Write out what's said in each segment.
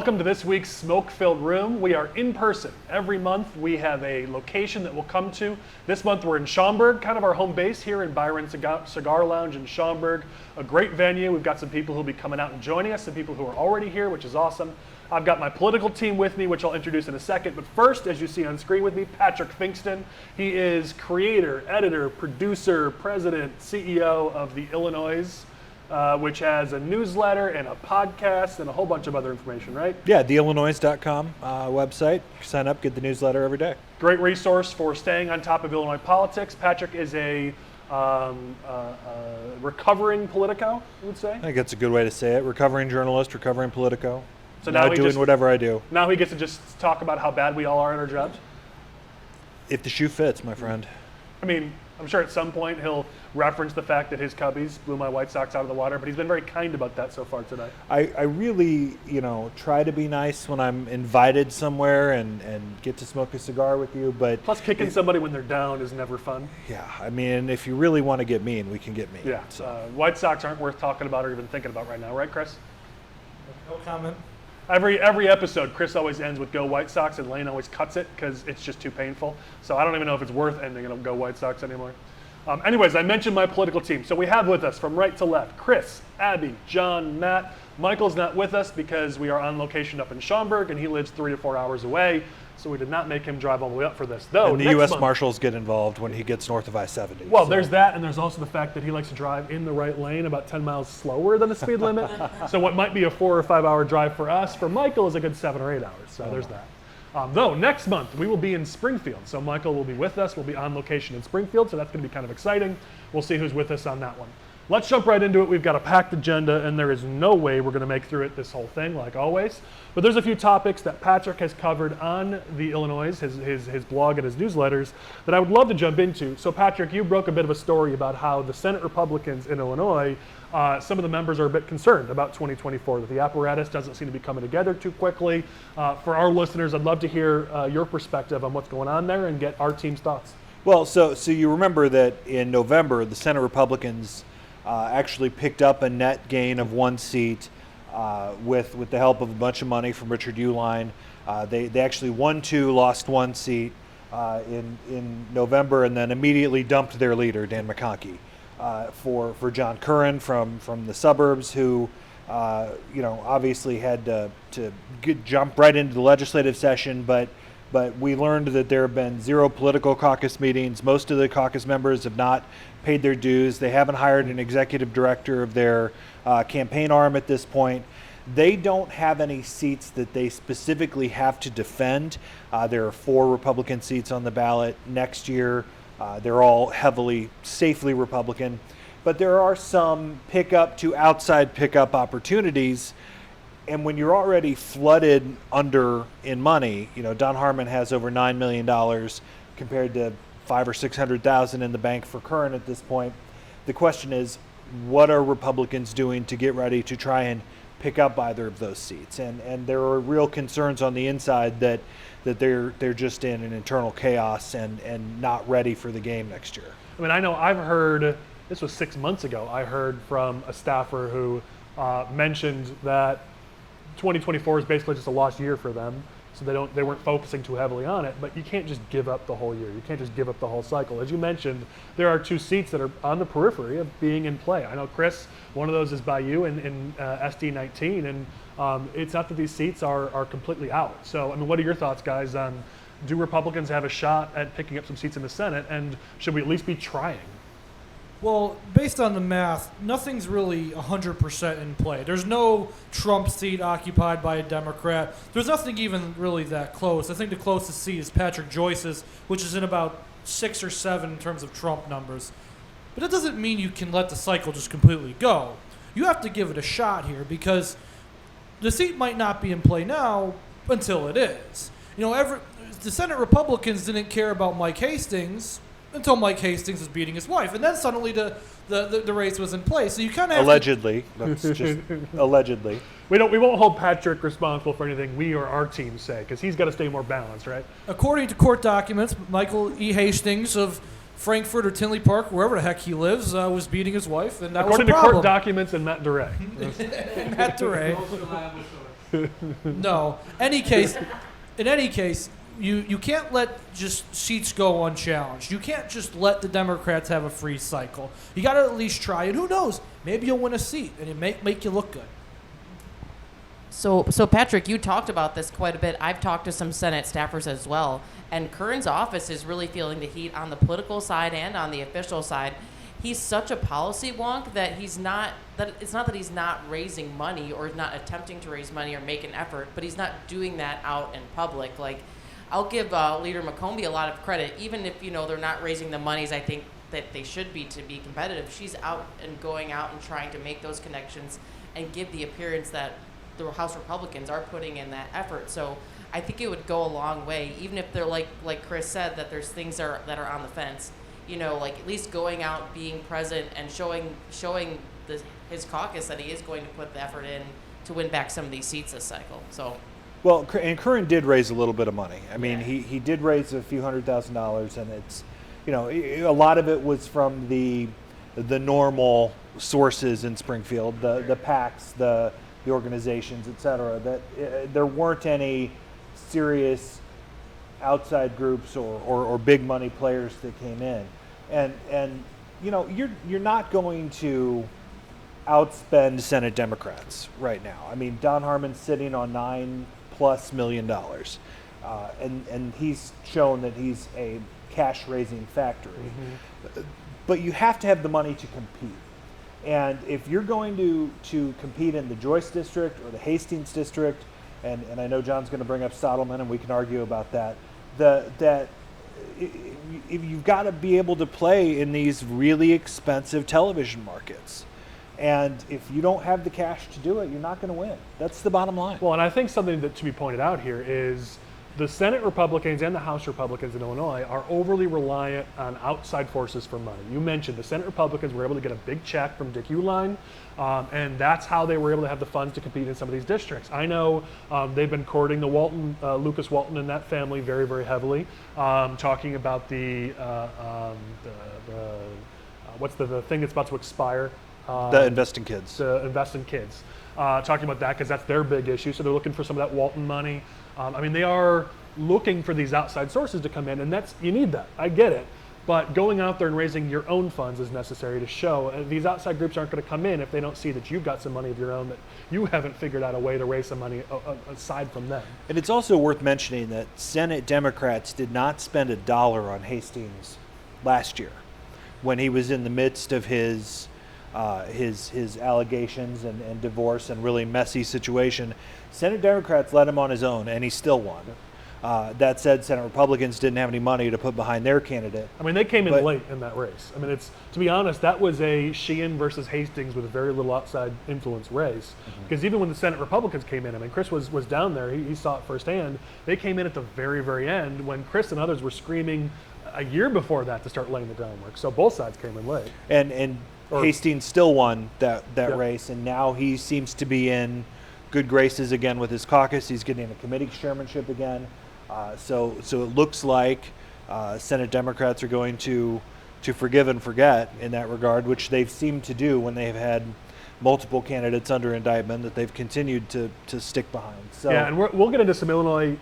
welcome to this week's Smoke-Filled Room. We are in person. Every month we have a location that we'll come to. This month we're in Schaumburg, kind of our home base here in Byron Cigar Lounge in Schaumburg. A great venue. We've got some people who'll be coming out and joining us, some people who are already here, which is awesome. I've got my political team with me, which I'll introduce in a second. But first, as you see on screen with me, Patrick Pfingsten. He is creator, editor, producer, president, CEO of the Illinoize, which has a newsletter and a podcast and a whole bunch of other information, right? Yeah, the Illinoize.com website. Sign up, get the newsletter every day. Great resource for staying on top of Illinois politics. Patrick is a recovering politico, I would say. I think that's a good way to say it. Recovering journalist, recovering politico. So now doing whatever I do. Now he gets to just talk about how bad we all are at our jobs? If the shoe fits, my friend. I mean, I'm sure at some point he'll reference the fact that his Cubbies blew my White Sox out of the water, but he's been very kind about that so far today. I really, try to be nice when I'm invited somewhere and get to smoke a cigar with you, but... Plus kicking somebody when they're down is never fun. Yeah, I mean, if you really want to get mean, we can get mean. Yeah, so. White Sox aren't worth talking about or even thinking about right now, right, Chris? No comment. Every episode, Chris always ends with "Go White Sox," and Lane always cuts it because it's just too painful. So I don't even know if it's worth ending in "Go White Sox" anymore. Anyways, I mentioned my political team. So we have with us from right to left, Chris, Abby, John, Matt. Michael's not with us because we are on location up in Schaumburg, and he lives 3 to 4 hours away. So we did not make him drive all the way up for this. Though, and the U.S. Marshals get involved when he gets north of I-70. Well, there's that, and there's also the fact that he likes to drive in the right lane about 10 miles slower than the speed limit. So what might be a 4 or 5 hour drive for us, for Michael, is a good 7 or 8 hours. So there's that. Though, next month, we will be in Springfield. So Michael will be with us. We'll be on location in Springfield, so that's going to be kind of exciting. We'll see who's with us on that one. Let's jump right into it. We've got a packed agenda, and there is no way we're going to make through it this whole thing, like always. But there's a few topics that Patrick has covered on the Illinoize, his blog and his newsletters, that I would love to jump into. So, Patrick, you broke a bit of a story about how the Senate Republicans in Illinois, some of the members are a bit concerned about 2024, that the apparatus doesn't seem to be coming together too quickly. For our listeners, I'd love to hear your perspective on what's going on there and get our team's thoughts. Well, so you remember that in November, the Senate Republicans actually picked up a net gain of 1 seat with the help of a bunch of money from Richard Uihlein. They actually won 2, lost 1 seat in November, and then immediately dumped their leader, Dan McConkey, for John Curran from the suburbs, who obviously had to jump right into the legislative session, but we learned that there have been 0 political caucus meetings. Most of the caucus members have not paid their dues. They haven't hired an executive director of their campaign arm at this point. They don't have any seats that they specifically have to defend. There are 4 Republican seats on the ballot next year. They're all safely Republican. But there are some pickup to outside pickup opportunities. And when you're already flooded in money, Don Harmon has over $9 million compared to $500,000 or $600,000 in the bank for Curran at this point. The question is, what are Republicans doing to get ready to try and pick up either of those seats? And there are real concerns on the inside that they're just in an internal chaos and not ready for the game next year. I mean, I know I've heard, this was 6 months ago, I heard from a staffer who mentioned that 2024 is basically just a lost year for them, so they weren't focusing too heavily on it. But you can't just give up the whole year. You can't just give up the whole cycle. As you mentioned, there are 2 seats that are on the periphery of being in play. I know, Chris, one of those is by you in SD19, and it's not that these seats are completely out. So, I mean, what are your thoughts, guys, on do Republicans have a shot at picking up some seats in the Senate, and should we at least be trying? Well, based on the math, nothing's really 100% in play. There's no Trump seat occupied by a Democrat. There's nothing even really that close. I think the closest seat is Patrick Joyce's, which is in about 6 or 7 in terms of Trump numbers. But that doesn't mean you can let the cycle just completely go. You have to give it a shot here, because the seat might not be in play now until it is. The Senate Republicans didn't care about Mike Hastings until Mike Hastings was beating his wife, and then suddenly the race was in place. So you kind of allegedly. That's just allegedly. We won't hold Patrick responsible for anything we or our team say, because he's got to stay more balanced, right? According to court documents, Michael E. Hastings of Frankfurt or Tinley Park, wherever the heck he lives, was beating his wife, and that according was a problem. According to court documents and Matt DeRay. Matt DeRay. No. In any case, you can't let just seats go unchallenged. You can't just let the Democrats have a free cycle. You got to at least try, and who knows? Maybe you'll win a seat, and it make you look good. So Patrick, you talked about this quite a bit. I've talked to some Senate staffers as well, and Kern's office is really feeling the heat on the political side and on the official side. He's such a policy wonk that it's not that he's not raising money or not attempting to raise money or make an effort, but he's not doing that out in public. Like, I'll give Leader McCombie a lot of credit, even if they're not raising the monies I think that they should be to be competitive. She's out and going out and trying to make those connections and give the appearance that the House Republicans are putting in that effort. So I think it would go a long way, even if they're like Chris said, that there's things that are on the fence. Like at least going out, being present, and showing his caucus that he is going to put the effort in to win back some of these seats this cycle. So. Well, and Curran did raise a little bit of money. I mean, he did raise a few $100,000, and it's, a lot of it was from the normal sources in Springfield, the PACs, the organizations, et cetera. That there weren't any serious outside groups or big money players that came in, and you're not going to outspend Senate Democrats right now. I mean, Don Harmon's sitting on $9+ million, and he's shown that he's a cash raising factory. Mm-hmm. But you have to have the money to compete. And if you're going to compete in the Joyce district or the Hastings district, and I know John's going to bring up Stottleman, and we can argue about that, you've got to be able to play in these really expensive television markets. And if you don't have the cash to do it, you're not going to win. That's the bottom line. Well, and I think something that to be pointed out here is the Senate Republicans and the House Republicans in Illinois are overly reliant on outside forces for money. You mentioned the Senate Republicans were able to get a big check from Dick Uihlein, and that's how they were able to have the funds to compete in some of these districts. I know they've been courting the Lucas Walton and that family very, very heavily, talking about what's the thing that's about to expire? The Invest in Kids. The Invest in Kids. Talking about that because that's their big issue. So they're looking for some of that Walton money. They are looking for these outside sources to come in, and you need that. I get it. But going out there and raising your own funds is necessary to show. These outside groups aren't going to come in if they don't see that you've got some money of your own, that you haven't figured out a way to raise some money aside from them. And it's also worth mentioning that Senate Democrats did not spend $1 on Hastings last year when he was in the midst of his allegations and divorce and really messy situation. Senate Democrats let him on his own, and he still won. That said, Senate Republicans didn't have any money to put behind their candidate. They came in late in that race. To be honest, that was a Sheehan versus Hastings with very little outside influence race. Because even when the Senate Republicans came in, Chris was down there, he saw it firsthand. They came in at the very, very end when Chris and others were screaming a year before that to start laying the groundwork. So both sides came in late. And Hastings still won that race, and now he seems to be in good graces again with his caucus. He's getting a committee chairmanship again. So it looks like Senate Democrats are going to forgive and forget in that regard, which they've seemed to do when they've had multiple candidates under indictment that they've continued to stick behind. So yeah, and we'll get into some Illinois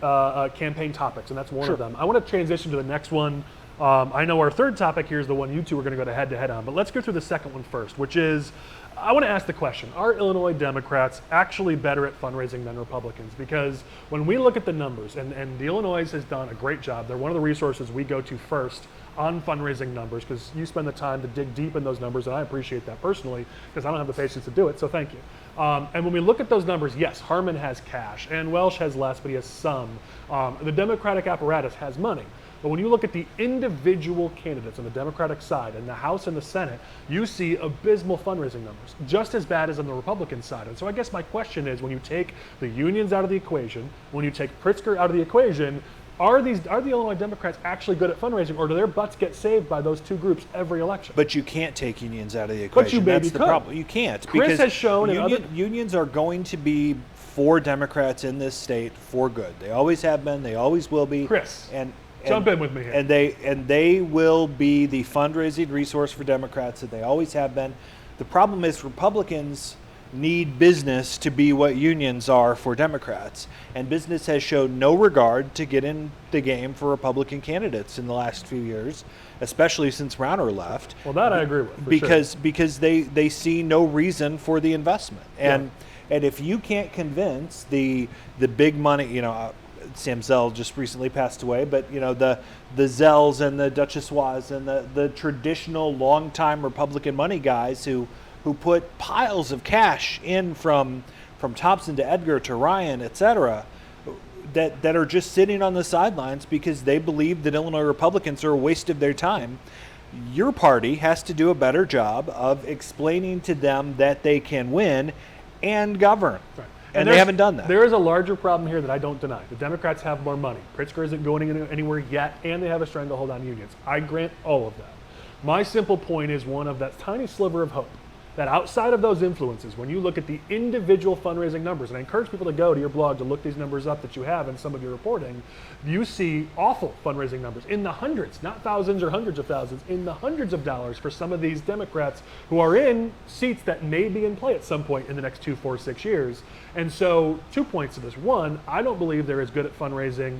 campaign topics, and that's one of them. I want to transition to the next one. I know our third topic here is the one you two are going to go to head-to-head on, but let's go through the second one first, which is, I want to ask the question, are Illinois Democrats actually better at fundraising than Republicans? Because when we look at the numbers, and the Illinoize has done a great job, they're one of the resources we go to first on fundraising numbers, because you spend the time to dig deep in those numbers, and I appreciate that personally, because I don't have the patience to do it, so thank you. And when we look at those numbers, yes, Harmon has cash, and Welsh has less, but he has some. The Democratic apparatus has money. But when you look at the individual candidates on the Democratic side, in the House and the Senate, you see abysmal fundraising numbers, just as bad as on the Republican side. And so I guess my question is, when you take the unions out of the equation, when you take Pritzker out of the equation, are the Illinois Democrats actually good at fundraising, or do their butts get saved by those two groups every election? But you can't take unions out of the equation. But you maybe That's the problem. You can't. Chris has shown unions are going to be for Democrats in this state for good. They always have been. They always will be. Chris. Jump in with me here. And they will be the fundraising resource for Democrats that they always have been. The problem is Republicans need business to be what unions are for Democrats. And business has shown no regard to get in the game for Republican candidates in the last few years, especially since Browner left. Well, that I agree with. For Because they see no reason for the investment. And if you can't convince the big money, Sam Zell just recently passed away, but the Zells and the Duchessois and the traditional longtime Republican money guys who put piles of cash in from Thompson to Edgar to Ryan, etc., that are just sitting on the sidelines because they believe that Illinois Republicans are a waste of their time. Your party has to do a better job of explaining to them that they can win and govern. Right. And they haven't done that. There is a larger problem here that I don't deny. The Democrats have more money. Pritzker isn't going anywhere yet, and they have a stranglehold on unions. I grant all of that. My simple point is one of that tiny sliver of hope that outside of those influences, when you look at the individual fundraising numbers, and I encourage people to go to your blog to look these numbers up that you have in some of your reporting, you see awful fundraising numbers in the hundreds, not thousands or hundreds of thousands, in the hundreds of dollars for some of these Democrats who are in seats that may be in play at some point in the next 2, 4, 6 years. And so 2 points to this. One, I don't believe they're as good at fundraising.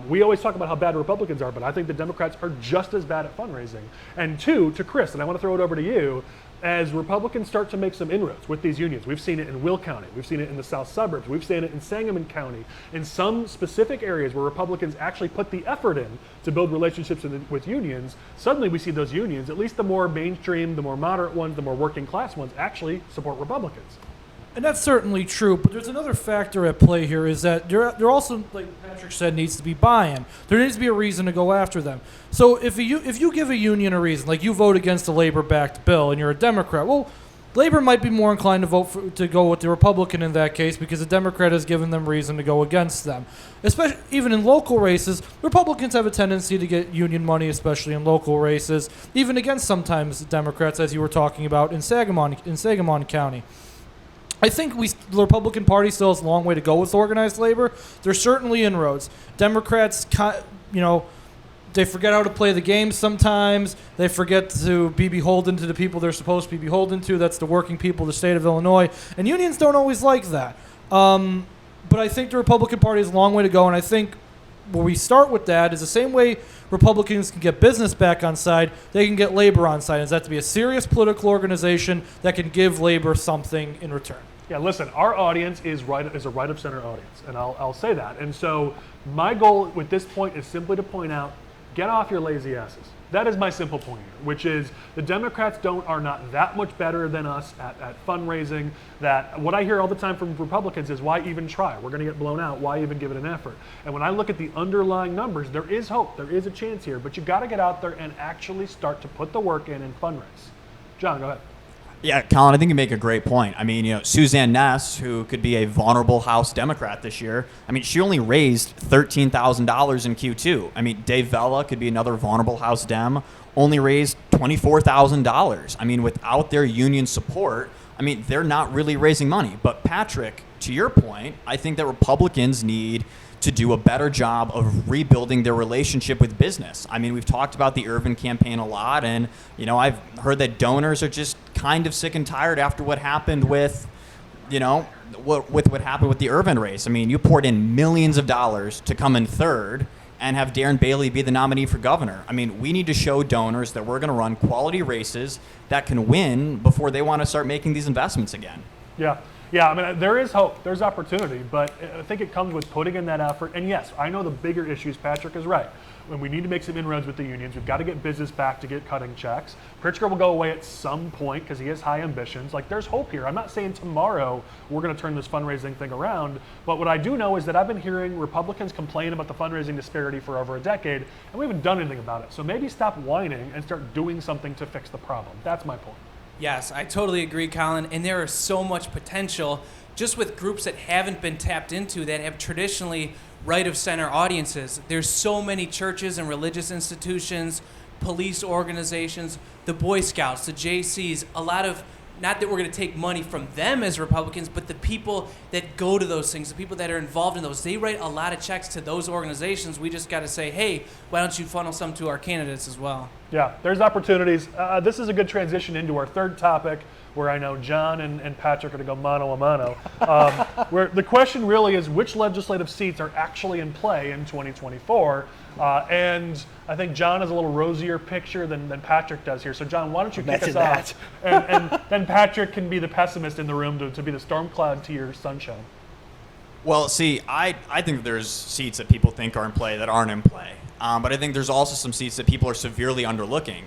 We always talk about how bad Republicans are, but I think the Democrats are just as bad at fundraising. And two, to Chris, and I want to throw it over to you, as Republicans start to make some inroads with these unions, we've seen it in Will County, we've seen it in the south suburbs, we've seen it in Sangamon County, in some specific areas where Republicans actually put the effort in to build relationships with unions, suddenly we see those unions, at least the more mainstream, the more moderate ones, the more working class ones, actually support Republicans. And that's certainly true, but there's another factor at play here is that there also, like Patrick said, needs to be buy-in. There needs to be a reason to go after them. So if you give a union a reason, like you vote against a labor-backed bill and you're a Democrat, well, labor might be more inclined to go with the Republican in that case because the Democrat has given them reason to go against them. Especially even in local races, Republicans have a tendency to get union money, especially in local races, even against sometimes Democrats, as you were talking about in Sangamon County. I think the Republican Party still has a long way to go with organized labor. There's certainly inroads. Democrats, they forget how to play the game sometimes. They forget to be beholden to the people they're supposed to be beholden to. That's the working people of the state of Illinois. And unions don't always like that. But I think the Republican Party has a long way to go. And I think where we start with that is the same way Republicans can get business back on side, they can get labor on side. Is that to be a serious political organization that can give labor something in return? Yeah, listen, our audience is a right of center audience, and I'll say that. And so my goal with this point is simply to point out, get off your lazy asses. That is my simple point here, which is the Democrats are not that much better than us at fundraising. That what I hear all the time from Republicans is, why even try? We're going to get blown out. Why even give it an effort? And when I look at the underlying numbers, there is hope. There is a chance here, but you got to get out there and actually start to put the work in and fundraise. John, go ahead. Yeah, Colin, I think you make a great point. I mean, Suzanne Ness, who could be a vulnerable House Democrat this year, I mean, she only raised $13,000 in Q2. I mean, Dave Vella could be another vulnerable House Dem, only raised $24,000. I mean, without their union support, I mean, they're not really raising money. But Patrick, to your point, I think that Republicans need to do a better job of rebuilding their relationship with business. I mean, we've talked about the Irvin campaign a lot, and, I've heard that donors are just kind of sick and tired after what happened with, what happened with the Irvin race. I mean, you poured in millions of dollars to come in third and have Darren Bailey be the nominee for governor. I mean, we need to show donors that we're going to run quality races that can win before they want to start making these investments again. Yeah, I mean, there is hope, there's opportunity, but I think it comes with putting in that effort. And yes, I know the bigger issues, Patrick is right. When we need to make some inroads with the unions, we've got to get business back to get cutting checks. Pritzker will go away at some point because he has high ambitions. Like, there's hope here. I'm not saying tomorrow we're going to turn this fundraising thing around, but what I do know is that I've been hearing Republicans complain about the fundraising disparity for over a decade, and we haven't done anything about it. So maybe stop whining and start doing something to fix the problem. That's my point. Yes, I totally agree, Colin. And there is so much potential just with groups that haven't been tapped into that have traditionally right of center audiences. There's so many churches and religious institutions, police organizations, the Boy Scouts, the JCs, a lot of, not that we're going to take money from them as Republicans, but the people that go to those things, the people that are involved in those, they write a lot of checks to those organizations. We just got to say, hey, why don't you funnel some to our candidates as well? Yeah, there's opportunities. This is a good transition into our third topic, where I know John and Patrick are going to go mano a mano. Where the question really is, which legislative seats are actually in play in 2024? And I think John has a little rosier picture than Patrick does here. So John, why don't you kick us off? And then Patrick can be the pessimist in the room to be the storm cloud to your sunshine. Well, see, I think there's seats that people think are in play that aren't in play. But I think there's also some seats that people are severely underlooking.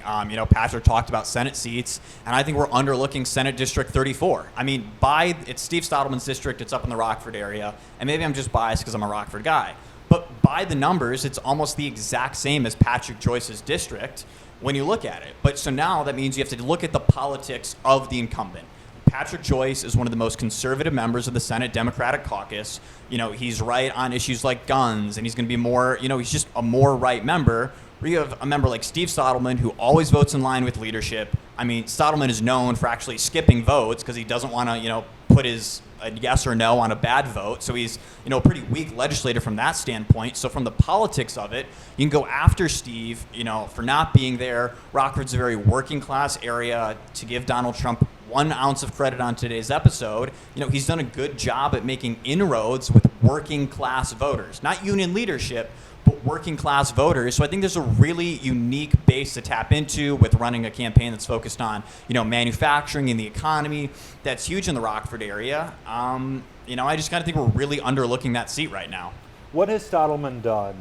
Patrick talked about Senate seats, and I think we're underlooking Senate District 34. I mean, it's Steve Stottlemann's district. It's up in the Rockford area, and maybe I'm just biased because I'm a Rockford guy. But by the numbers, it's almost the exact same as Patrick Joyce's district when you look at it. But so now that means you have to look at the politics of the incumbent. Patrick Joyce is one of the most conservative members of the Senate Democratic Caucus. He's right on issues like guns, and he's going to be more, he's just a more right member. Where you have a member like Steve Stottleman, who always votes in line with leadership. I mean, Stottleman is known for actually skipping votes because he doesn't want to, put his a yes or no on a bad vote. So he's, a pretty weak legislator from that standpoint. So from the politics of it, you can go after Steve, for not being there. Rockford's a very working class area. To give Donald Trump 1 ounce of credit on today's episode, he's done a good job at making inroads with working class voters, not union leadership, but working class voters. So I think there's a really unique base to tap into with running a campaign that's focused on, manufacturing and the economy. That's huge in the Rockford area. I just kind of think we're really underlooking that seat right now. What has Stottleman done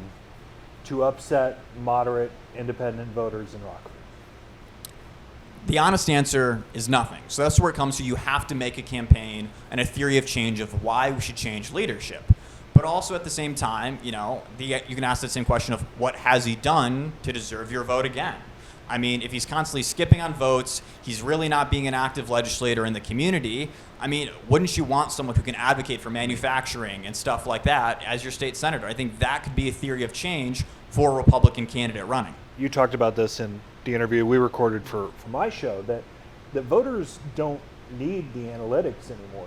to upset moderate independent voters in Rockford? The honest answer is nothing. So that's where it comes to. You have to make a campaign and a theory of change of why we should change leadership. But also at the same time, you can ask the same question of what has he done to deserve your vote again? I mean, if he's constantly skipping on votes, he's really not being an active legislator in the community. I mean, wouldn't you want someone who can advocate for manufacturing and stuff like that as your state senator? I think that could be a theory of change for a Republican candidate running. You talked about this in the interview we recorded for my show, that voters don't need the analytics anymore.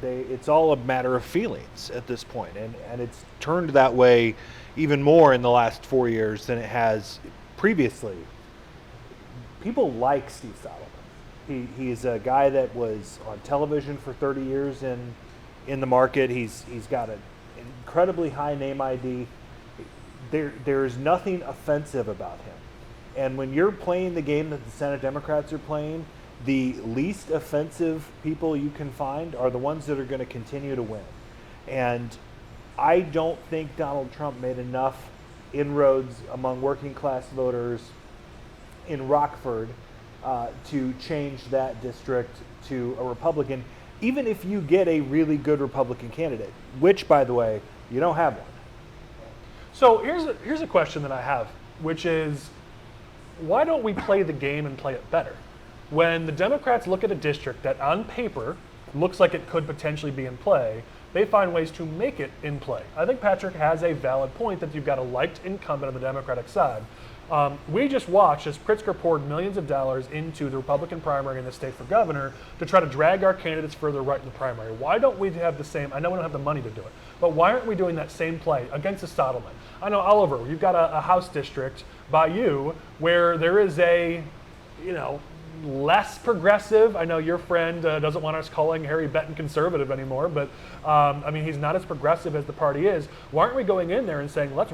It's all a matter of feelings at this point, and it's turned that way even more in the last 4 years than it has previously. People like Steve Stottleman. He's a guy that was on television for 30 years in the market. He's got an incredibly high name ID. There's nothing offensive about him. And when you're playing the game that the Senate Democrats are playing, the least offensive people you can find are the ones that are going to continue to win. And I don't think Donald Trump made enough inroads among working class voters in Rockford to change that district to a Republican, even if you get a really good Republican candidate, which, by the way, you don't have one. So here's a question that I have, which is, why don't we play the game and play it better? When the Democrats look at a district that on paper looks like it could potentially be in play, they find ways to make it in play. I think Patrick has a valid point that you've got a liked incumbent on the Democratic side. We just watched as Pritzker poured millions of dollars into the Republican primary in the state for governor to try to drag our candidates further right in the primary. Why don't we have the same, I know we don't have the money to do it, but why aren't we doing that same play against a Stottleman? I know, Oliver, you've got a House district by you where there is a, less progressive. I know your friend doesn't want us calling Harry Benton conservative anymore, but he's not as progressive as the party is. Why aren't we going in there and saying, let's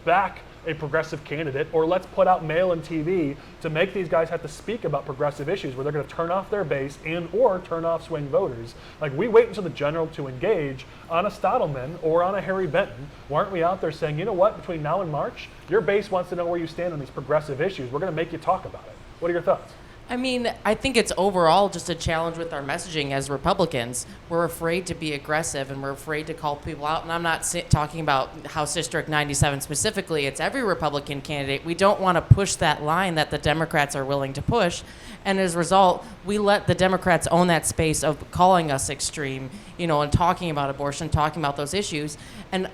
back a progressive candidate, or let's put out mail and TV to make these guys have to speak about progressive issues where they're going to turn off their base and or turn off swing voters. Like, we wait until the general to engage on a Stottleman or on a Harry Benton. Why aren't we out there saying, you know what, between now and March, your base wants to know where you stand on these progressive issues. We're going to make you talk about it. What are your thoughts? I think it's overall just a challenge with our messaging as Republicans. We're afraid to be aggressive and we're afraid to call people out. And I'm not talking about House District 97 specifically. It's every Republican candidate. We don't want to push that line that the Democrats are willing to push. And as a result, we let the Democrats own that space of calling us extreme, and talking about abortion, talking about those issues. And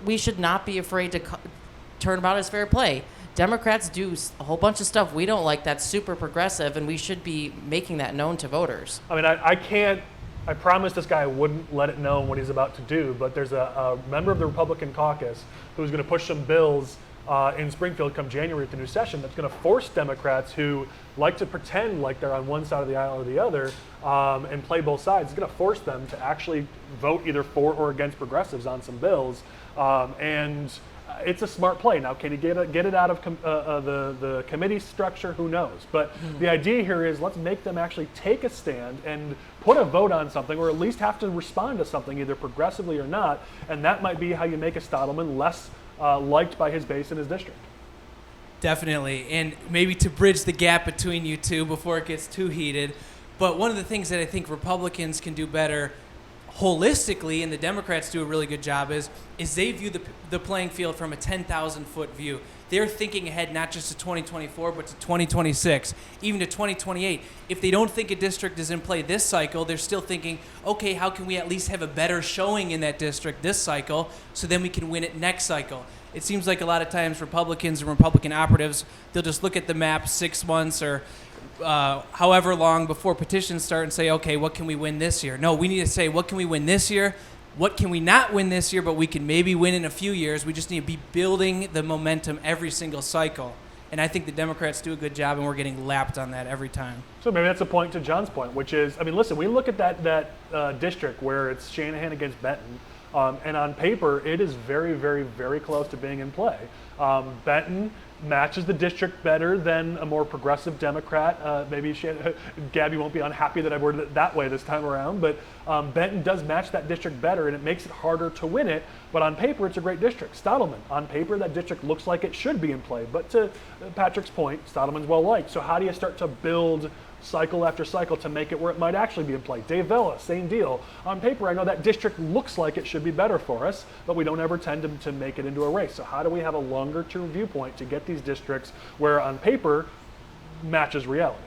we should not be afraid to turn about as fair play. Democrats do a whole bunch of stuff we don't like that's super progressive, and we should be making that known to voters. I promised this guy I wouldn't let it know what he's about to do, but there's a member of the Republican caucus who's going to push some bills in Springfield come January at the new session that's going to force Democrats who like to pretend like they're on one side of the aisle or the other and play both sides. It's going to force them to actually vote either for or against progressives on some bills. And it's a smart play. Now, can he get it out of the committee structure? Who knows? But the idea here is let's make them actually take a stand and put a vote on something, or at least have to respond to something, either progressively or not. And that might be how you make a Stadelman less liked by his base in his district. Definitely, and maybe to bridge the gap between you two before it gets too heated. But one of the things that I think Republicans can do better holistically, and the Democrats do a really good job, is they view the playing field from a 10,000-foot view. They're thinking ahead not just to 2024, but to 2026, even to 2028. If they don't think a district is in play this cycle, they're still thinking, okay, how can we at least have a better showing in that district this cycle so then we can win it next cycle? It seems like a lot of times Republicans and Republican operatives, they'll just look at the map 6 months or however long before petitions start and say, okay, what can we win this year? No, we need to say, what can we win this year? What can we not win this year, but we can maybe win in a few years? We just need to be building the momentum every single cycle. And I think the Democrats do a good job, and we're getting lapped on that every time. So maybe that's a point to John's point, which is, I mean, listen, we look at that district where it's Shanahan against Benton, and on paper, it is very, very, very close to being in play. Benton matches the district better than a more progressive Democrat. Maybe Gabby won't be unhappy that I worded it that way this time around, but Benton does match that district better, and it makes it harder to win it. But on paper, it's a great district. Stadelman, on paper, that district looks like it should be in play. But to Patrick's point, Stadelman's well liked. So how do you start to build cycle after cycle to make it where it might actually be in play? Dave Vella, same deal. On paper, I know that district looks like it should be better for us, but we don't ever tend to make it into a race. So how do we have a longer term viewpoint to get these districts where on paper matches reality?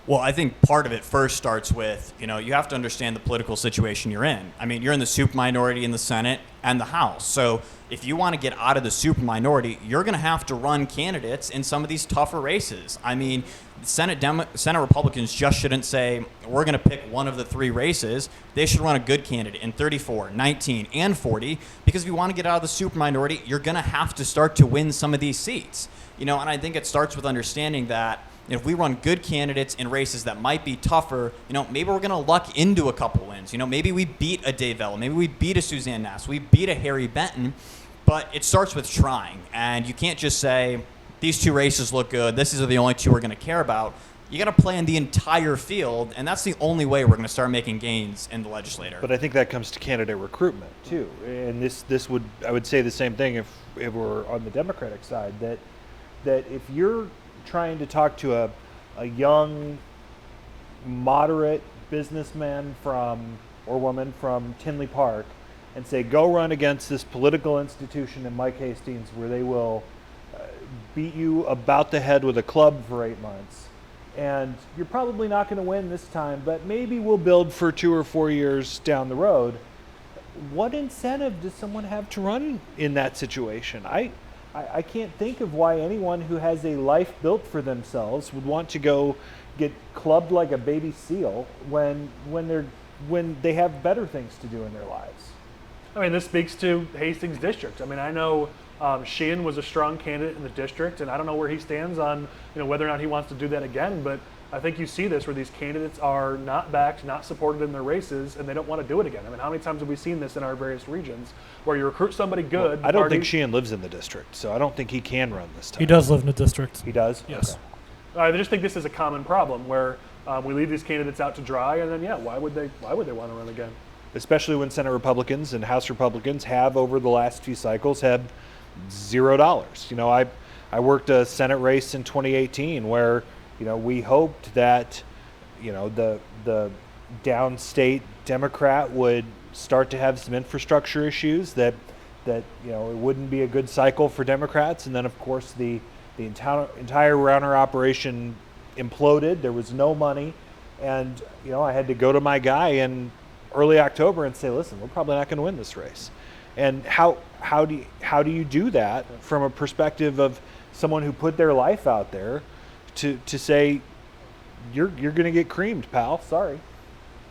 Well, I think part of it first starts with, you have to understand the political situation you're in. I mean, you're in the super minority in the Senate and the House. So if you want to get out of the super minority, you're going to have to run candidates in some of these tougher races. I mean, Senate Republicans just shouldn't say, we're going to pick one of the 3 races. They should run a good candidate in 34, 19, and 40, because if you want to get out of the super minority, you're going to have to start to win some of these seats. And I think it starts with understanding that if we run good candidates in races that might be tougher, maybe we're going to luck into a couple wins. Maybe we beat a Dave Vella, maybe we beat a Suzanne Ness, we beat a Harry Benton, but it starts with trying. And you can't just say, these 2 races look good, these are the only 2 we're going to care about. You got to play in the entire field, and that's the only way we're going to start making gains in the legislature. But I think that comes to candidate recruitment too. And I would say the same thing if we're on the Democratic side, that if you're trying to talk to a young, moderate businessman or woman from Tinley Park and say, go run against this political institution in Mike Hastings where they will beat you about the head with a club for 8 months, and you're probably not going to win this time, but maybe we'll build for 2 or 4 years down the road. What incentive does someone have to run in that situation? I can't think of why anyone who has a life built for themselves would want to go get clubbed like a baby seal when they have better things to do in their lives. I mean, this speaks to Hastings district. I mean, I know Sheehan was a strong candidate in the district, and I don't know where he stands on whether or not he wants to do that again, but I think you see this where these candidates are not backed, not supported in their races, and they don't want to do it again. I mean, how many times have we seen this in our various regions where you recruit somebody good? Well, I don't think Sheehan lives in the district, so I don't think he can run this time. He does live in the district. He does? Yes. Okay. I just think this is a common problem where we leave these candidates out to dry, and then why would they want to run again? Especially when Senate Republicans and House Republicans have, over the last few cycles, had $0. I worked a Senate race in 2018 where we hoped that the downstate Democrat would start to have some infrastructure issues that it wouldn't be a good cycle for Democrats, and then of course the entire runner operation imploded. There was no money, and I had to go to my guy in early October and say, listen, we're probably not going to win this race. And how do you do that from a perspective of someone who put their life out there to say you're going to get creamed, pal? Sorry.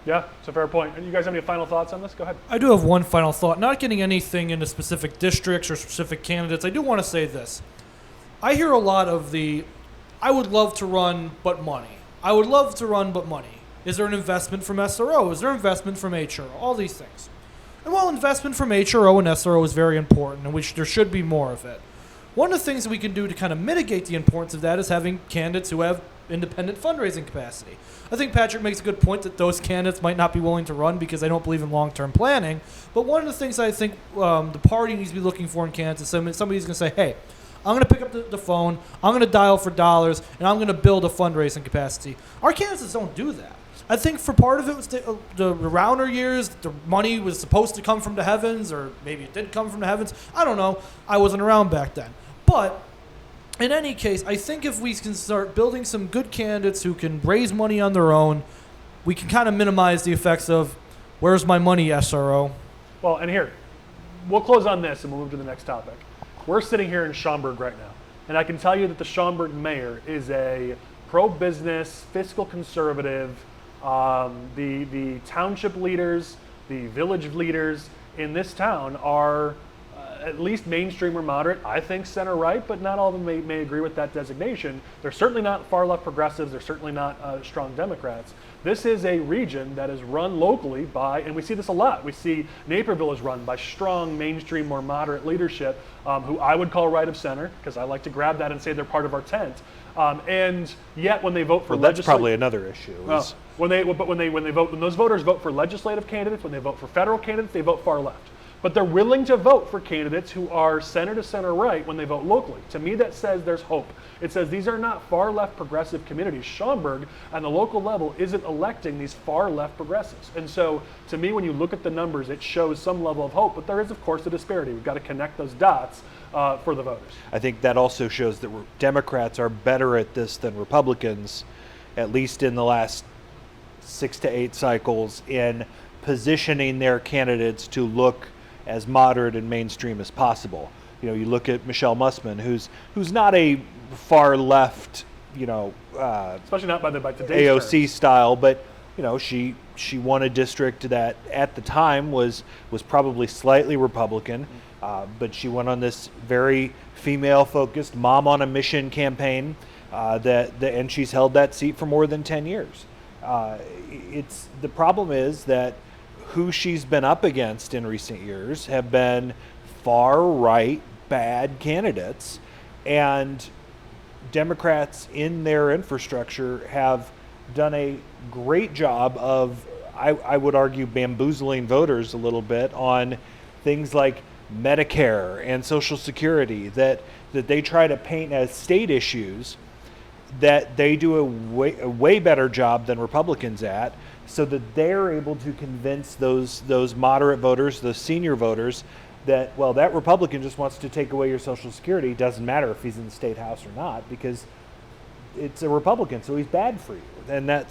Yeah, it's a fair point. And you guys have any final thoughts on this? Go ahead. I do have one final thought. Not getting anything into specific districts or specific candidates, I do want to say this. I hear a lot of the, I would love to run, but money. I would love to run, but money. Is there an investment from SRO? Is there investment from HRO? All these things. And while investment from HRO and SRO is very important, and there should be more of it, one of the things that we can do to kind of mitigate the importance of that is having candidates who have independent fundraising capacity. I think Patrick makes a good point that those candidates might not be willing to run because they don't believe in long-term planning. But one of the things I think the party needs to be looking for in candidates is somebody's going to say, hey, I'm going to pick up the phone, I'm going to dial for dollars, and I'm going to build a fundraising capacity. Our candidates don't do that. I think for part of it was the Rauner years, the money was supposed to come from the heavens, or maybe it did come from the heavens. I don't know. I wasn't around back then. But in any case, I think if we can start building some good candidates who can raise money on their own, we can kind of minimize the effects of, where's my money, SRO? Well, and here, we'll close on this and we'll move to the next topic. We're sitting here in Schaumburg right now, and I can tell you that the Schaumburg mayor is a pro-business, fiscal conservative. The township leaders, the village leaders in this town are at least mainstream or moderate. I think center right, but not all of them may agree with that designation. They're certainly not far left progressives. They're certainly not strong Democrats. This is a region that is run locally by, and we see this a lot. We see Naperville is run by strong mainstream or moderate leadership, who I would call right of center, because I like to grab that and say they're part of our tent. And yet, when they vote for Well, that's probably another issue. When those voters vote for legislative candidates, when they vote for federal candidates, they vote far left. But they're willing to vote for candidates who are center to center right when they vote locally. To me, that says there's hope. It says these are not far left progressive communities. Schaumburg, on the local level, isn't electing these far left progressives. And so, to me, when you look at the numbers, it shows some level of hope. But there is, of course, a disparity. We've got to connect those dots for the voters. I think that also shows that Democrats are better at this than Republicans, at least in the last 6 to 8 cycles, in positioning their candidates to look as moderate and mainstream as possible. You know, you look at Michelle Mussman, who's not a far left, Especially not by today's AOC terms. style, but she won a district that at the time was probably slightly Republican, but she went on this very female-focused mom on a mission campaign, and she's held that seat for more than 10 years. The problem is that who she's been up against in recent years have been far right bad candidates, and Democrats in their infrastructure have done a great job of, I would argue, bamboozling voters a little bit on things like Medicare and Social Security that they try to paint as state issues that they do a way better job than Republicans at, so that they're able to convince those moderate voters, those senior voters, that, well, that Republican just wants to take away your Social Security. It doesn't matter if he's in the state house or not, because it's a Republican, so he's bad for you. And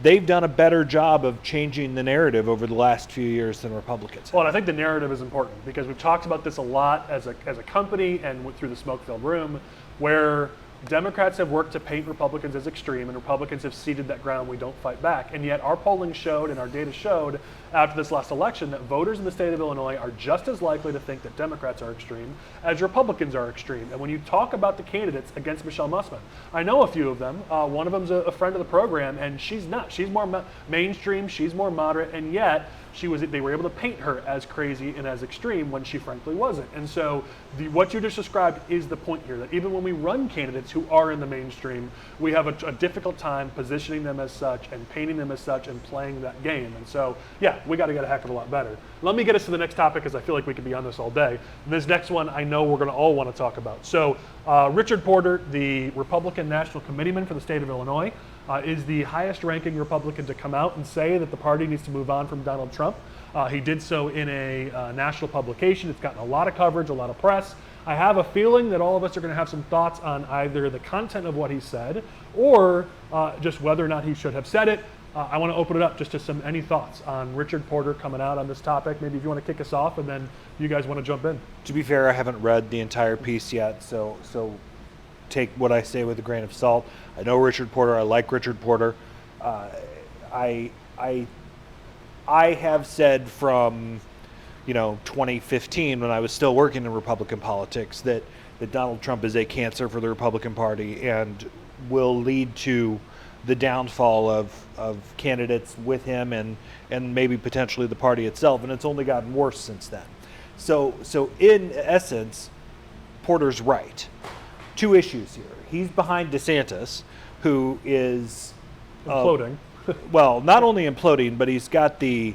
they've done a better job of changing the narrative over the last few years than Republicans have. Well, and I think the narrative is important because we've talked about this a lot as a company and through the smoke-filled room, where Democrats have worked to paint Republicans as extreme, and Republicans have ceded that ground. We don't fight back. And yet our polling showed and our data showed after this last election that voters in the state of Illinois are just as likely to think that Democrats are extreme as Republicans are extreme. And when you talk about the candidates against Michelle Mussman, I know a few of them. One of them's a friend of the program, and she's not. She's more mainstream. She's more moderate, and yet they were able to paint her as crazy and as extreme when she frankly wasn't. And so what you just described is the point here, that even when we run candidates who are in the mainstream, we have a difficult time positioning them as such and painting them as such and playing that game. And so, yeah, we got to get a heck of a lot better. Let me get us to the next topic, because I feel like we could be on this all day. And this next one I know we're going to all want to talk about. So Richard Porter, the Republican National Committeeman for the state of Illinois, is the highest ranking Republican to come out and say that the party needs to move on from Donald Trump. He did so in a national publication. It's gotten a lot of coverage, a lot of press. I have a feeling that all of us are going to have some thoughts on either the content of what he said or just whether or not he should have said it. I want to open it up just to any thoughts on Richard Porter coming out on this topic. Maybe if you want to kick us off, and then you guys want to jump in. To be fair, I haven't read the entire piece yet, so take what I say with a grain of salt. I know Richard Porter. I like Richard Porter. I I have said from 2015, when I was still working in Republican politics, that Donald Trump is a cancer for the Republican Party and will lead to the downfall of candidates with him and maybe potentially the party itself. And it's only gotten worse since then. So in essence, Porter's right. Two issues here. He's behind DeSantis, who is Imploding. well, not only imploding, but he's got the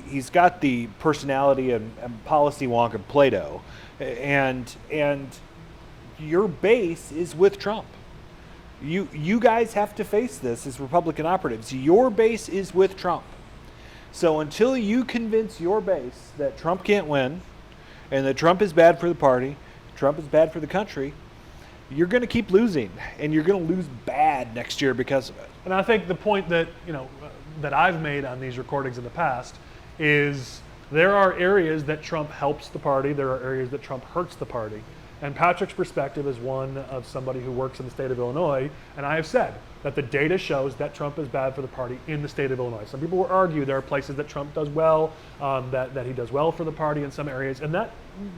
he's got the personality and policy wonk of Plato, and your base is with Trump. You guys have to face this as Republican operatives. Your base is with Trump. So until you convince your base that Trump can't win and that Trump is bad for the party, Trump is bad for the country, you're going to keep losing, and you're going to lose bad next year because of it. And I think the point that that I've made on these recordings in the past is there are areas that Trump helps the party, there are areas that Trump hurts the party. And Patrick's perspective is one of somebody who works in the state of Illinois, and I have said that the data shows that Trump is bad for the party in the state of Illinois. Some people will argue there are places that Trump does well, that he does well for the party in some areas, and that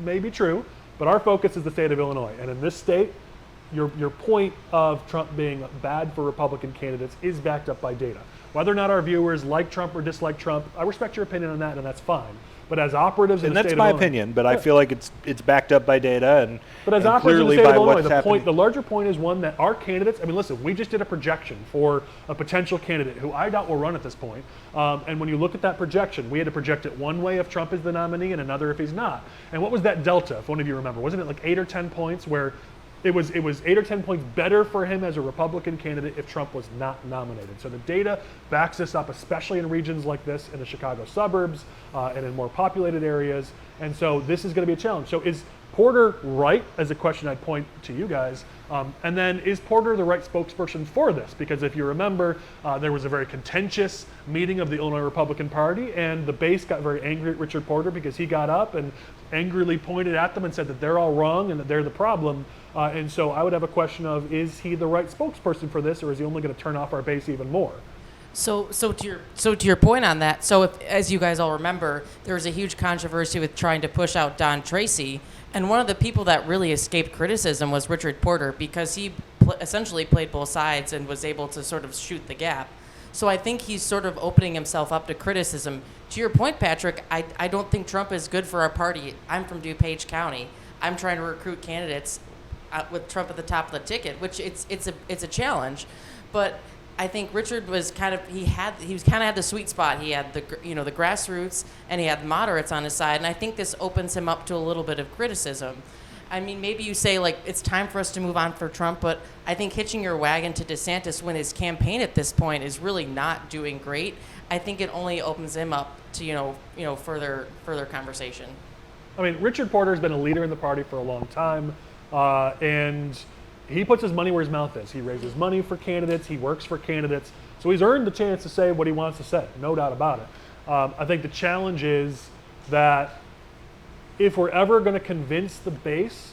may be true, but our focus is the state of Illinois. And in this state, your point of Trump being bad for Republican candidates is backed up by data. Whether or not our viewers like Trump or dislike Trump, I respect your opinion on that, and that's fine. But as operatives in the state of Illinois, and that's my opinion, but I feel like it's backed up by data but as and operatives in the clearly state by of Illinois, what's the happening. the larger point is one that our candidates. I mean, listen, we just did a projection for a potential candidate who I doubt will run at this point. And when you look at that projection, we had to project it one way if Trump is the nominee and another if he's not. And what was that delta? If one of you remember, wasn't it like 8 or 10 points where it was 8 or 10 points better for him as a Republican candidate if Trump was not nominated. So the data backs this up, especially in regions like this, in the Chicago suburbs and in more populated areas. And so this is going to be a challenge. So is Porter right, as a question I'd point to you guys? And then is Porter the right spokesperson for this? Because if you remember, there was a very contentious meeting of the Illinois Republican Party, and the base got very angry at Richard Porter because he got up and angrily pointed at them and said that they're all wrong and that they're the problem. And so I would have a question of, is he the right spokesperson for this, or is he only going to turn off our base even more? So to your point on that, so if, as you guys all remember, there was a huge controversy with trying to push out Don Tracy, and one of the people that really escaped criticism was Richard Porter because he essentially played both sides and was able to sort of shoot the gap. So I think he's sort of opening himself up to criticism. To your point, Patrick, I don't think Trump is good for our party. I'm from DuPage County. I'm trying to recruit candidates with Trump at the top of the ticket, which it's a challenge, but I think Richard was kind of had the sweet spot. He had the grassroots and he had the moderates on his side, and I think this opens him up to a little bit of criticism. I mean, maybe you say like it's time for us to move on for Trump, but I think hitching your wagon to DeSantis when his campaign at this point is really not doing great. I think it only opens him up to further conversation. I mean, Richard Porter's been a leader in the party for a long time, and he puts his money where his mouth is. He raises money for candidates. He works for candidates. So he's earned the chance to say what he wants to say, no doubt about it. I think the challenge is that if we're ever going to convince the base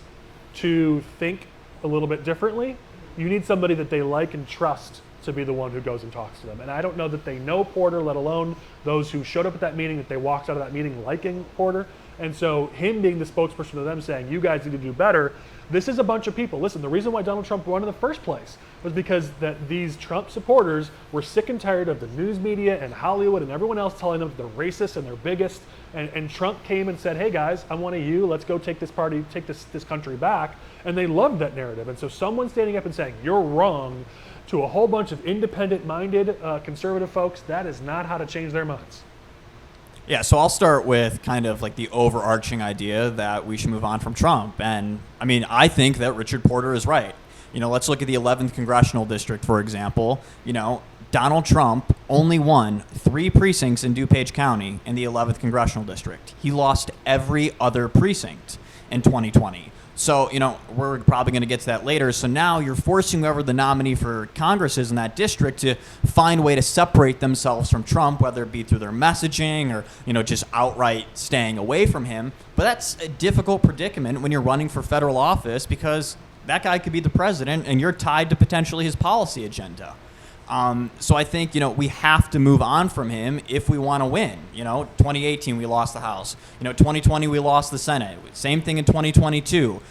to think a little bit differently, you need somebody that they like and trust to be the one who goes and talks to them. And I don't know that they know Porter, let alone those who showed up at that meeting, that they walked out of that meeting liking Porter. And so him being the spokesperson to them saying, you guys need to do better, this is a bunch of people. Listen, the reason why Donald Trump won in the first place was because that these Trump supporters were sick and tired of the news media and Hollywood and everyone else telling them they're racist and they're biggest. And Trump came and said, hey guys, I'm one of you. Let's go take this party, take this country back. And they loved that narrative. And so someone standing up and saying, you're wrong, to a whole bunch of independent-minded conservative folks, that is not how to change their minds. Yeah, so I'll start with kind of like the overarching idea that we should move on from Trump. And I mean, I think that Richard Porter is right. Let's look at the 11th congressional district, for example. Donald Trump only won 3 precincts in DuPage County in the 11th congressional district. He lost every other precinct in 2020. So, we're probably going to get to that later. So now you're forcing whoever the nominee for Congress is in that district to find a way to separate themselves from Trump, whether it be through their messaging or, just outright staying away from him. But that's a difficult predicament when you're running for federal office because that guy could be the president and you're tied to potentially his policy agenda. So I think, we have to move on from him if we want to win. 2018 we lost the House. 2020 we lost the Senate. Same thing in 2022.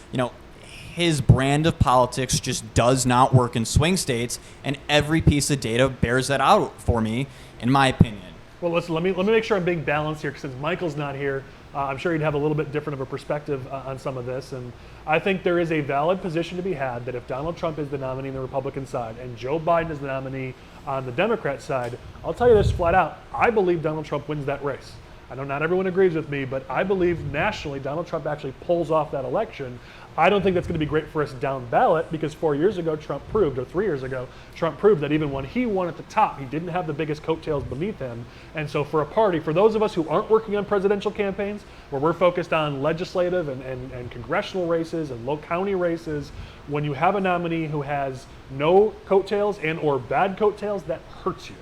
His brand of politics just does not work in swing states, and every piece of data bears that out for me, in my opinion. Well, listen, let me make sure I'm being balanced here, because since Michael's not here, I'm sure he'd have a little bit different of a perspective on some of this. And I think there is a valid position to be had that if Donald Trump is the nominee on the Republican side and Joe Biden is the nominee on the Democrat side, I'll tell you this flat out, I believe Donald Trump wins that race. I know not everyone agrees with me, but I believe nationally Donald Trump actually pulls off that election. I don't think that's going to be great for us down ballot, because 4 years ago Trump proved, or 3 years ago, Trump proved that even when he won at the top, he didn't have the biggest coattails beneath him. And so for a party, for those of us who aren't working on presidential campaigns, where we're focused on legislative and congressional races and low county races, when you have a nominee who has no coattails and or bad coattails, that hurts you.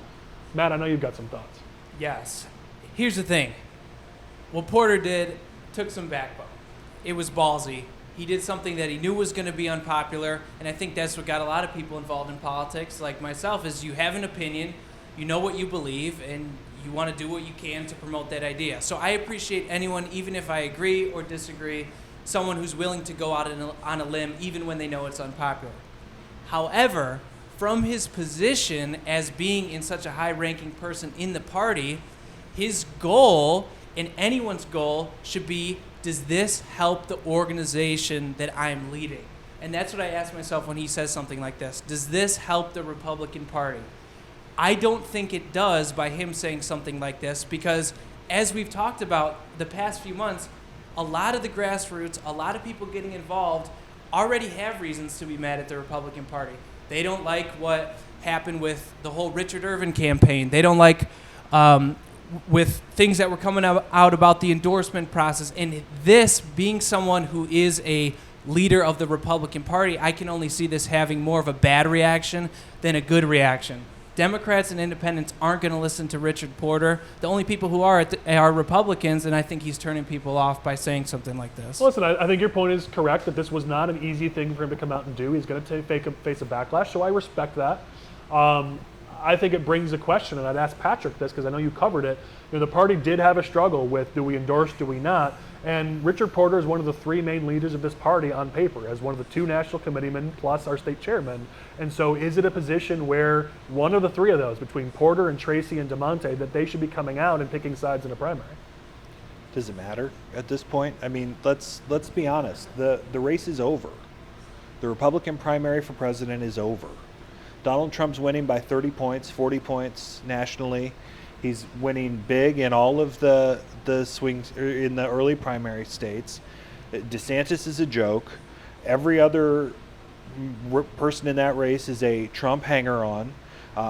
Matt, I know you've got some thoughts. Yes. Here's the thing. What Porter did took some backbone. It was ballsy. He did something that he knew was going to be unpopular, and I think that's what got a lot of people involved in politics, like myself, is you have an opinion, you know what you believe, and you want to do what you can to promote that idea. So I appreciate anyone, even if I agree or disagree, someone who's willing to go out on a limb even when they know it's unpopular. However, from his position as being in such a high-ranking person in the party, his goal, and anyone's goal, should be, does this help the organization that I'm leading? And that's what I ask myself when he says something like this. Does this help the Republican Party? I don't think it does by him saying something like this, because as we've talked about the past few months, a lot of the grassroots, a lot of people getting involved already have reasons to be mad at the Republican Party. They don't like what happened with the whole Richard Irvin campaign. They don't like with things that were coming out about the endorsement process. And this, being someone who is a leader of the Republican Party, I can only see this having more of a bad reaction than a good reaction. Democrats and independents aren't going to listen to Richard Porter. The only people who are Republicans, and I think he's turning people off by saying something like this. Listen, I think your point is correct, that this was not an easy thing for him to come out and do. He's going to face a backlash, so I respect that. I think it brings a question, and I'd ask Patrick this because I know you covered it. The party did have a struggle with, do we endorse, do we not? And Richard Porter is one of the three main leaders of this party on paper, as one of the two national committeemen plus our state chairman. And so is it a position where one of the three of those, between Porter and Tracy and DeMonte, that they should be coming out and picking sides in a primary? Does it matter at this point? I mean, let's be honest. The race is over. The Republican primary for president is over. Donald Trump's winning by 30 points, 40 points nationally. He's winning big in all of the swings in the early primary states. DeSantis is a joke. Every other person in that race is a Trump hanger-on.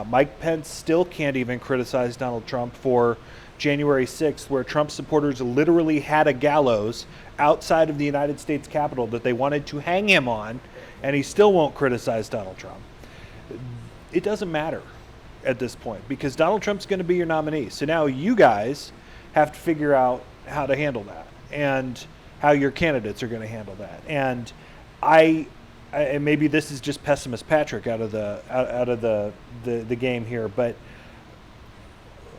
Mike Pence still can't even criticize Donald Trump for January 6th, where Trump supporters literally had a gallows outside of the United States Capitol that they wanted to hang him on, and he still won't criticize Donald Trump. It doesn't matter at this point because Donald Trump's going to be your nominee. So now you guys have to figure out how to handle that and how your candidates are going to handle that. And and maybe this is just pessimist Patrick out of the game here, but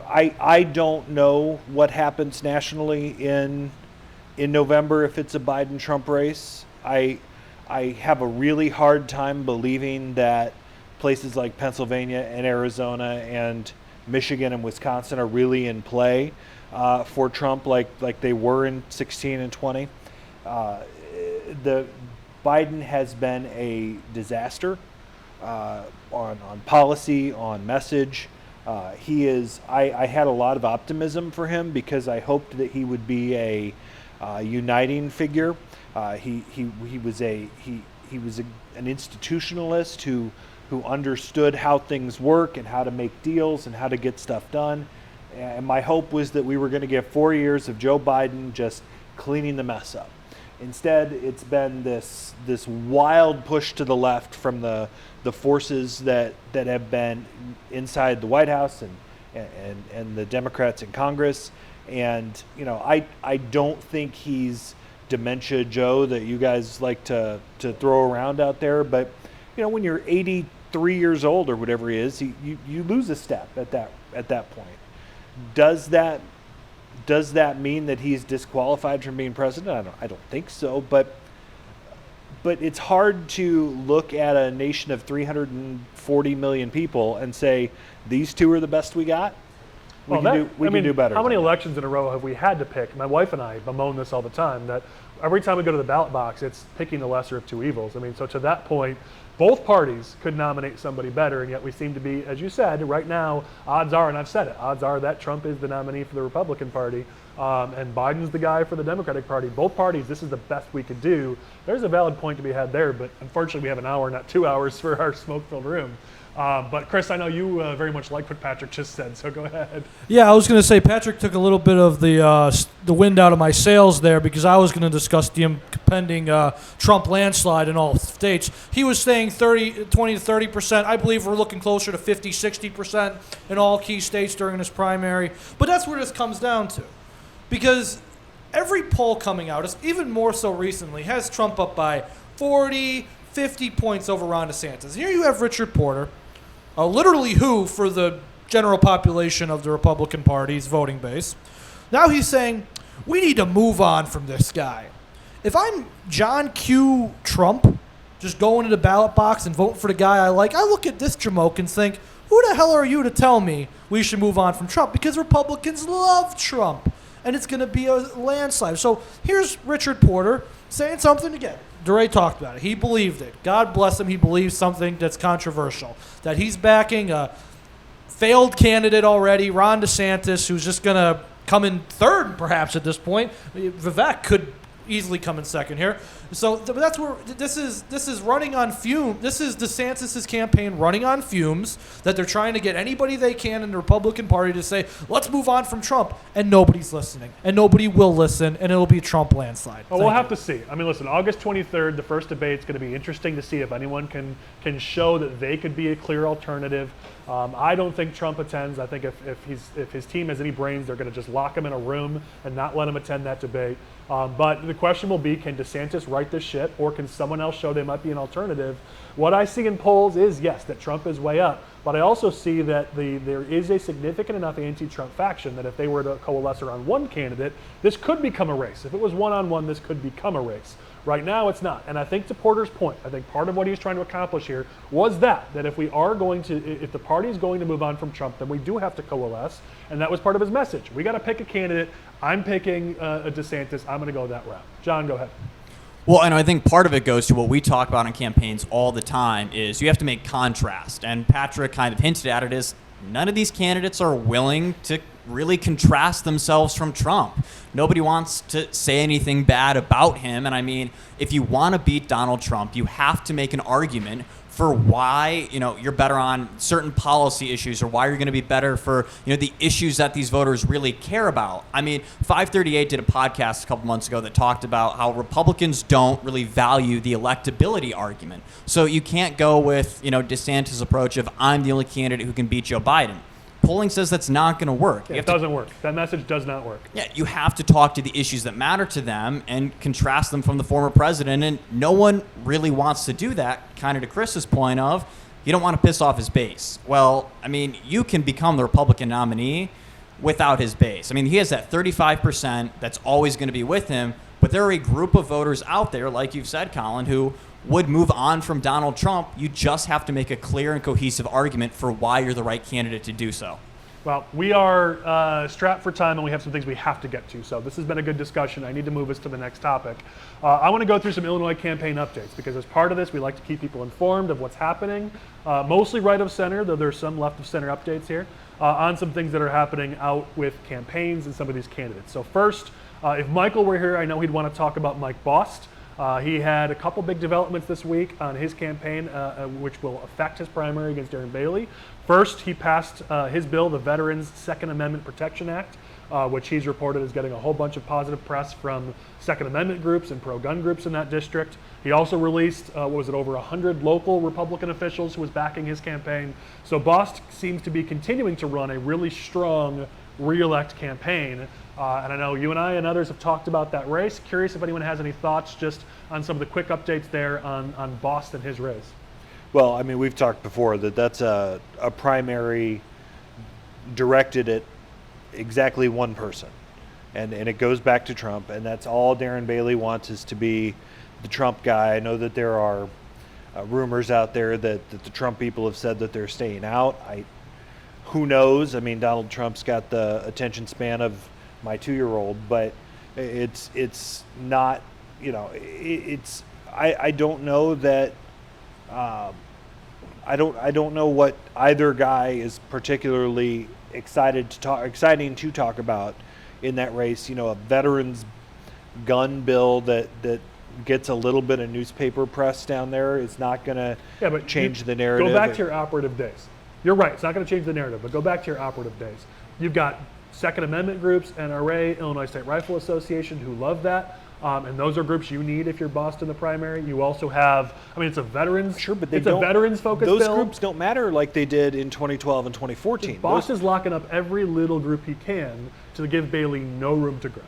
I don't know what happens nationally in November if it's a Biden-Trump race. I have a really hard time believing that places like Pennsylvania and Arizona and Michigan and Wisconsin are really in play for Trump like they were in 16 and 20. The Biden has been a disaster on policy, on message. He is. I had a lot of optimism for him because I hoped that he would be a uniting figure. He was an institutionalist who understood how things work and how to make deals and how to get stuff done. And my hope was that we were going to get 4 years of Joe Biden just cleaning the mess up. Instead, it's been this wild push to the left from the forces that have been inside the White House and the Democrats in Congress. And I don't think he's Dementia Joe that you guys like to throw around out there, but when you're 80 3 years old or whatever he is, you lose a step at that point. Does that mean that he's disqualified from being president? I don't think so, but it's hard to look at a nation of 340 million people and say these two are the best we got. We can do better. How many elections in a row have we had to pick? My wife and I bemoan this all the time, that every time we go to the ballot box, it's picking the lesser of two evils. I mean, so to that point, both parties could nominate somebody better, and yet we seem to be, as you said, right now, odds are, and I've said it, odds are that Trump is the nominee for the Republican Party, and Biden's the guy for the Democratic Party. Both parties, this is the best we could do. There's a valid point to be had there, but unfortunately we have an hour, not 2 hours for our smoke-filled room. But Chris, I know you very much like what Patrick just said, so go ahead. Yeah, I was going to say Patrick took a little bit of the wind out of my sails there, because I was going to discuss the impending Trump landslide in all states. He was saying 20 to 30%. I believe we're looking closer to 50, 60% in all key states during this primary. But that's where this comes down to, because every poll coming out, even more so recently, has Trump up by 40, 50 points over Ron DeSantis. Here you have Richard Porter, literally who for the general population of the Republican Party's voting base. Now he's saying, we need to move on from this guy. If I'm John Q. Trump, just going to the ballot box and voting for the guy I like, I look at this jamoke and think, who the hell are you to tell me we should move on from Trump? Because Republicans love Trump, and it's going to be a landslide. So here's Richard Porter saying something again. DeRay talked about it. He believed it. God bless him. He believes something that's controversial, that he's backing a failed candidate already, Ron DeSantis, who's just going to come in third perhaps at this point. Vivek could easily come in second here. So that's where this is running on fumes. This is DeSantis' campaign running on fumes, that they're trying to get anybody they can in the Republican Party to say, let's move on from Trump. And nobody's listening. And nobody will listen. And it'll be a Trump landslide. Well, we'll have to see. I mean, listen, August 23rd, the first debate is going to be interesting to see if anyone can show that they could be a clear alternative. I don't think Trump attends. I think if his team has any brains, they're going to just lock him in a room and not let him attend that debate. But the question will be, can DeSantis right this ship, or can someone else show they might be an alternative? What I see in polls is, yes, that Trump is way up. But I also see that there is a significant enough anti-Trump faction that if they were to coalesce around one candidate, this could become a race. If it was one-on-one, this could become a race. Right now, it's not. And I think to Porter's point, I think part of what he's trying to accomplish here was that if the party is going to move on from Trump, then we do have to coalesce. And that was part of his message. We got to pick a candidate. I'm picking a DeSantis. I'm going to go that route. John, go ahead. Well, and I think part of it goes to what we talk about in campaigns all the time is you have to make contrast. And Patrick kind of hinted at it is none of these candidates are willing to really contrast themselves from Trump. Nobody wants to say anything bad about him. And I mean, if you want to beat Donald Trump, you have to make an argument for why, you're better on certain policy issues, or why you're going to be better for, the issues that these voters really care about. I mean, 538 did a podcast a couple months ago that talked about how Republicans don't really value the electability argument. So you can't go with, DeSantis' approach of I'm the only candidate who can beat Joe Biden. Polling says that's not going to work. It doesn't work. That message does not work. Yeah, you have to talk to the issues that matter to them and contrast them from the former president, and no one really wants to do that, kind of to Chris's point of, you don't want to piss off his base. Well, I mean, you can become the Republican nominee without his base. I mean, he has that 35% that's always going to be with him, but there are a group of voters out there, like you've said, Colin, who would move on from Donald Trump. You just have to make a clear and cohesive argument for why you're the right candidate to do so. Well, we are strapped for time, and we have some things we have to get to. So this has been a good discussion. I need to move us to the next topic. I want to go through some Illinois campaign updates, because as part of this, we like to keep people informed of what's happening, mostly right of center, though there's some left of center updates here, on some things that are happening out with campaigns and some of these candidates. So first, if Michael were here, I know he'd want to talk about Mike Bost. He had a couple big developments this week on his campaign, which will affect his primary against Aaron Bailey. First, he passed his bill, the Veterans Second Amendment Protection Act, which he's reported is getting a whole bunch of positive press from Second Amendment groups and pro-gun groups in that district. He also released, over 100 local Republican officials who was backing his campaign. So Bost seems to be continuing to run a really strong re-elect campaign. And I know you and I and others have talked about that race. Curious if anyone has any thoughts just on some of the quick updates there on Bost and his race. Well, I mean, we've talked before that that's a primary directed at exactly one person. And it goes back to Trump, and that's all Darren Bailey wants is to be the Trump guy. I know that there are rumors out there that the Trump people have said that they're staying out. Who knows? I mean, Donald Trump's got the attention span of my 2-year-old, but it's not, you know, I don't know that I don't know what either guy is particularly exciting to talk about in that race. You know, a veterans gun bill that gets a little bit of newspaper press down there is not going to change the narrative. Go back to your operative days. You're right, it's not going to change the narrative, but go back to your operative days. You've got Second Amendment groups, NRA, Illinois State Rifle Association, who love that. And those are groups you need if you're Bost in the primary. You also have, I mean, it's a veterans. Sure, but it's a veterans-focused bill. Those groups don't matter like they did in 2012 and 2014. Bost is locking up every little group he can to give Bailey no room to grow.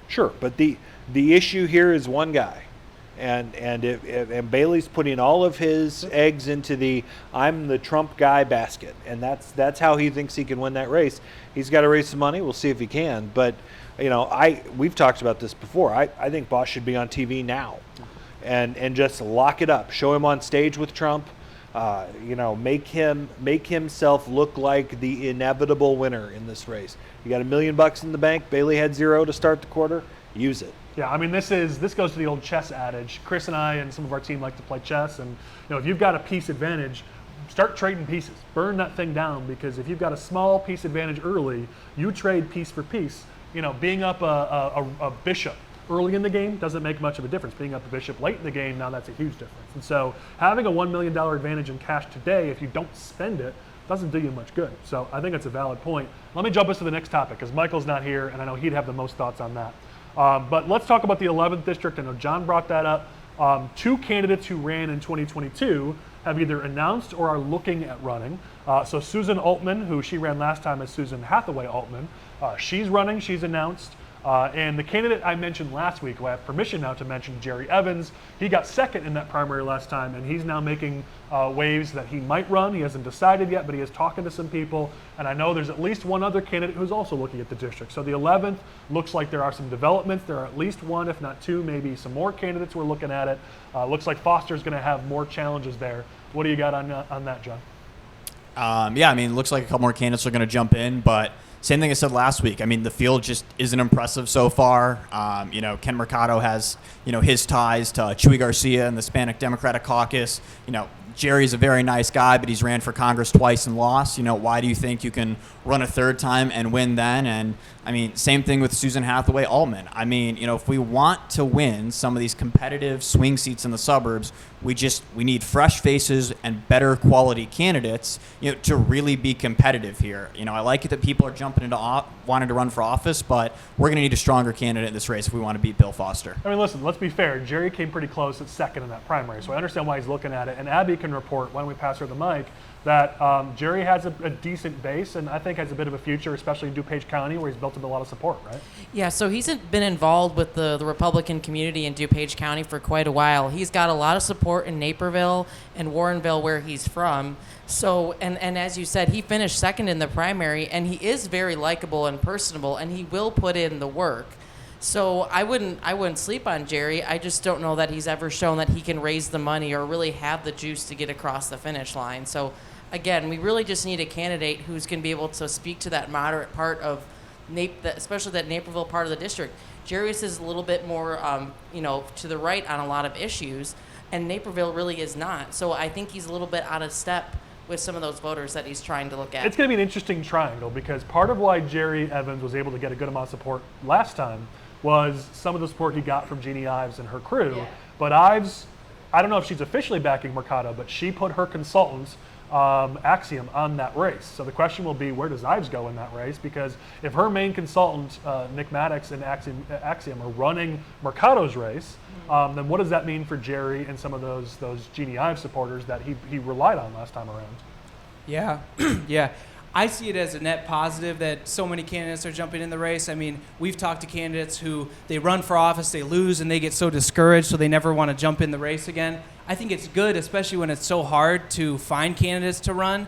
Sure, but the issue here is one guy, and Bailey's putting all of his eggs into the I'm the Trump guy basket, and that's how he thinks he can win that race. He's got to raise some money. We'll see if he can, but. You know, we've talked about this before. I think Bost should be on TV now, and just lock it up. Show him on stage with Trump. You know, make himself look like the inevitable winner in this race. You got $1 million in the bank. Bailey had 0 to start the quarter. Use it. Yeah, I mean, this goes to the old chess adage. Chris and I and some of our team like to play chess, and you know, if you've got a piece advantage, start trading pieces. Burn that thing down, because if you've got a small piece advantage early, you trade piece for piece. You know, being up a bishop early in the game doesn't make much of a difference. Being up a bishop late in the game, now that's a huge difference. And so having a $1 million advantage in cash today, if you don't spend it, doesn't do you much good. So I think it's a valid point. Let me jump us to the next topic, because Michael's not here, and I know he'd have the most thoughts on that. But let's talk about the 11th district. I know John brought that up. 2 candidates who ran in 2022 have either announced or are looking at running. So Susan Altman, who she ran last time as Susan Hathaway Altman, she's running, she's announced. And the candidate I mentioned last week, who I have permission now to mention, Jerry Evans, he got second in that primary last time, and he's now making waves that he might run. He hasn't decided yet, but he is talking to some people. And I know there's at least one other candidate who's also looking at the district. So the 11th looks like there are some developments. There are at least 1, if not 2, maybe some more candidates who are looking at it. Looks like Foster's going to have more challenges there. What do you got on that, John? Yeah, I mean, it looks like a couple more candidates are going to jump in, but same thing I said last week. I mean, the field just isn't impressive so far. You know, Ken Mercado has, you know, his ties to Chuy Garcia and the Hispanic Democratic Caucus. You know, Jerry's a very nice guy, but he's ran for Congress twice and lost. You know, why do you think you can run a third time and win then? And I mean, same thing with Susan Hathaway Altman. I mean, you know, if we want to win some of these competitive swing seats in the suburbs, we need fresh faces and better quality candidates, you know, to really be competitive here. You know, I like it that people are jumping into wanting to run for office, but we're going to need a stronger candidate in this race if we want to beat Bill Foster. I mean, listen, let's be fair. Jerry came pretty close at second in that primary, so I understand why he's looking at it. And Abby can report, why don't we pass her the mic, that Jerry has a decent base and I think has a bit of a future, especially in DuPage County, where he's built up a lot of support, right? Yeah, so he's been involved with the Republican community in DuPage County for quite a while. He's got a lot of support in Naperville and Warrenville, where he's from. So, and as you said, he finished second in the primary, and he is very likable and personable, and he will put in the work. So I wouldn't sleep on Jerry. I just don't know that he's ever shown that he can raise the money or really have the juice to get across the finish line. So again, we really just need a candidate who's going to be able to speak to that moderate part of especially that Naperville part of the district. Jerry's is a little bit more, you know, to the right on a lot of issues, and Naperville really is not. So I think he's a little bit out of step with some of those voters that he's trying to look at. It's going to be an interesting triangle, because part of why Jerry Evans was able to get a good amount of support last time was some of the support he got from Jeannie Ives and her crew. Yeah. But Ives, I don't know if she's officially backing Mercado, but she put her consultants, Axiom, on that race. So the question will be, where does Ives go in that race? Because if her main consultant, Nick Maddox and Axiom are running Mercado's race, then what does that mean for Jerry and some of those Jeannie Ives supporters that he relied on last time around? Yeah, yeah. I see it as a net positive that so many candidates are jumping in the race. I mean, we've talked to candidates who they run for office, they lose, and they get so discouraged, so they never want to jump in the race again. I think it's good, especially when it's so hard to find candidates to run.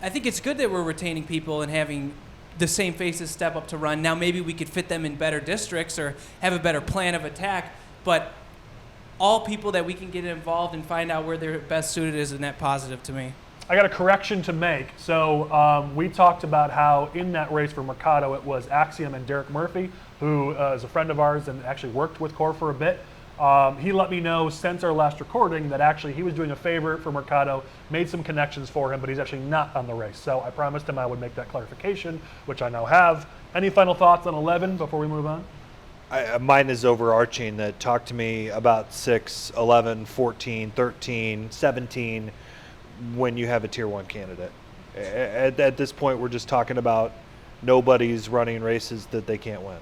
I think it's good that we're retaining people and having the same faces step up to run. Now maybe we could fit them in better districts or have a better plan of attack, but all people that we can get involved and find out where they're best suited is a net positive to me. I got a correction to make. So we talked about how in that race for Mercado it was Axiom and Derek Murphy, who is a friend of ours and actually worked with Core for a bit. He let me know since our last recording that actually he was doing a favor for Mercado, made some connections for him, but he's actually not on the race. So I promised him I would make that clarification, which I now have. Any final thoughts on 11 before we move on? Mine is overarching, that talk to me about 6, 11, 14, 13, 17 when you have a tier 1 candidate. At this point, we're just talking about nobody's running races that they can't win.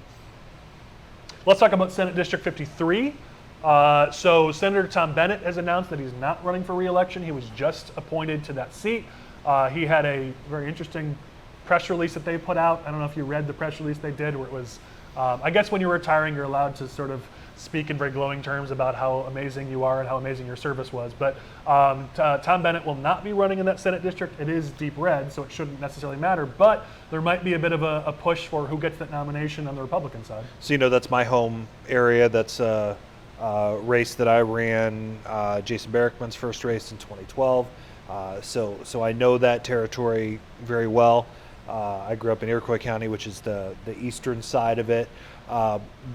Let's talk about Senate District 53. So Senator Tom Bennett has announced that he's not running for re-election. He was just appointed to that seat. He had a very interesting press release that they put out. I don't know if you read the press release they did, where it was, I guess when you're retiring, you're allowed to sort of speak in very glowing terms about how amazing you are and how amazing your service was. But Tom Bennett will not be running in that Senate district. It is deep red, so it shouldn't necessarily matter. But there might be a bit of a push for who gets that nomination on the Republican side. So, that's my home area. That's a race that I ran, Jason Barrickman's first race in 2012. So I know that territory very well. I grew up in Iroquois County, which is the eastern side of it.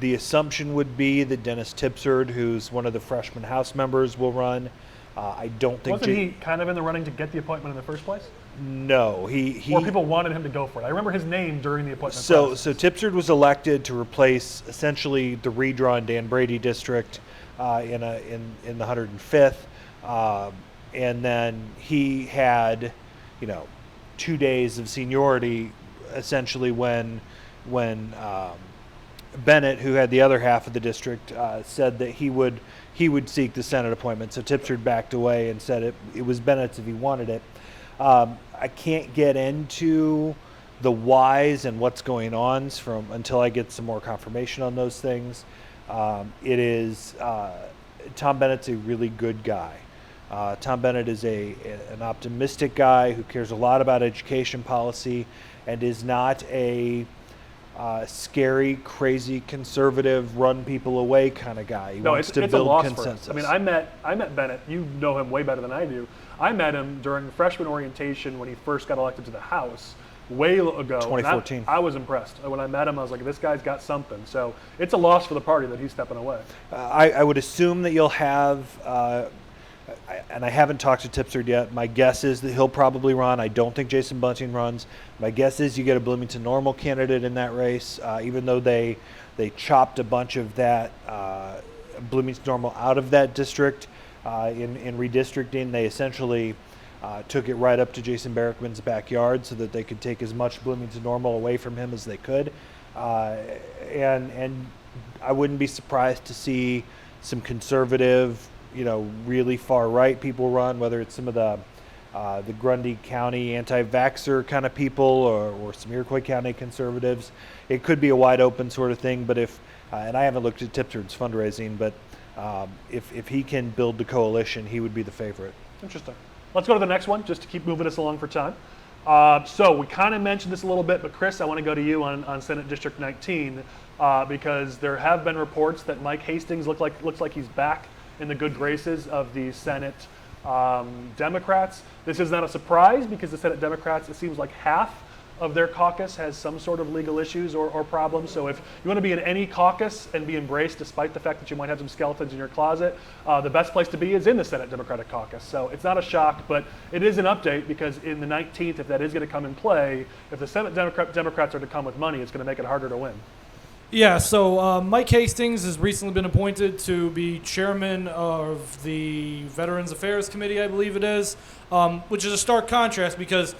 The assumption would be that Dennis Tipsard, who's one of the freshman House members, will run. I don't think... Wasn't he kind of in the running to get the appointment in the first place? No, he Or people wanted him to go for it. I remember his name during the appointment process. So process. Tipsard was elected to replace essentially the redrawn Dan Brady district in the 105th, and then he had, 2 days of seniority essentially when Bennett, who had the other half of the district, said that he would seek the Senate appointment. So Tipsard backed away and said it was Bennett's if he wanted it. I can't get into the whys and what's going on until I get some more confirmation on those things. It is Tom Bennett's a really good guy. Tom Bennett is an optimistic guy who cares a lot about education policy and is not a scary, crazy, conservative, run people away kind of guy. He wants to build a loss consensus. For us. I mean, I met Bennett. You know him way better than I do. I met him during freshman orientation when he first got elected to the House way ago. 2014. I was impressed. When I met him, I was like, this guy's got something. So it's a loss for the party that he's stepping away. I would assume that you'll have, and I haven't talked to Tipsard yet, my guess is that he'll probably run. I don't think Jason Bunting runs. My guess is you get a Bloomington Normal candidate in that race, even though they chopped a bunch of that Bloomington Normal out of that district in redistricting. They essentially took it right up to Jason Barrickman's backyard so that they could take as much Bloomington Normal away from him as they could. And I wouldn't be surprised to see some conservative, really far right people run, whether it's some of the Grundy County anti-vaxxer kind of people or some Iroquois County conservatives. It could be a wide open sort of thing, but and I haven't looked at Tipsard's fundraising, but if he can build the coalition, he would be the favorite. Interesting. Let's go to the next one, just to keep moving us along for time. So we kind of mentioned this a little bit, but Chris, I want to go to you on Senate District 19 because there have been reports that Mike Hastings looks like he's back in the good graces of the Senate Democrats. This is not a surprise because the Senate Democrats, it seems like half of their caucus has some sort of legal issues or problems. So if you want to be in any caucus and be embraced despite the fact that you might have some skeletons in your closet, the best place to be is in the Senate Democratic caucus. So it's not a shock, but it is an update because in the 19th, if that is going to come in play, if the Senate Democrats are to come with money, it's going to make it harder to win. Yeah, so Mike Hastings has recently been appointed to be chairman of the Veterans Affairs Committee, I believe it is, which is a stark contrast because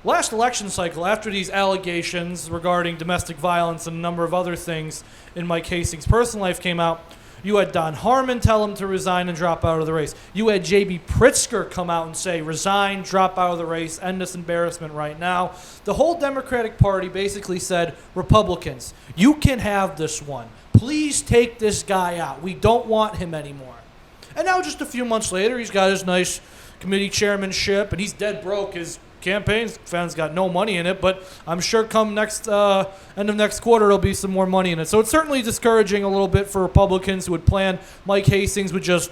last election cycle, after these allegations regarding domestic violence and a number of other things in Mike Hastings' personal life came out, you had Don Harmon tell him to resign and drop out of the race. You had J.B. Pritzker come out and say, resign, drop out of the race, end this embarrassment right now. The whole Democratic Party basically said, Republicans, you can have this one. Please take this guy out. We don't want him anymore. And now just a few months later, he's got his nice committee chairmanship, and he's dead broke. His campaign fund's got no money in it, but I'm sure come next end of next quarter, there'll be some more money in it. So it's certainly discouraging a little bit for Republicans who would plan Mike Hastings would just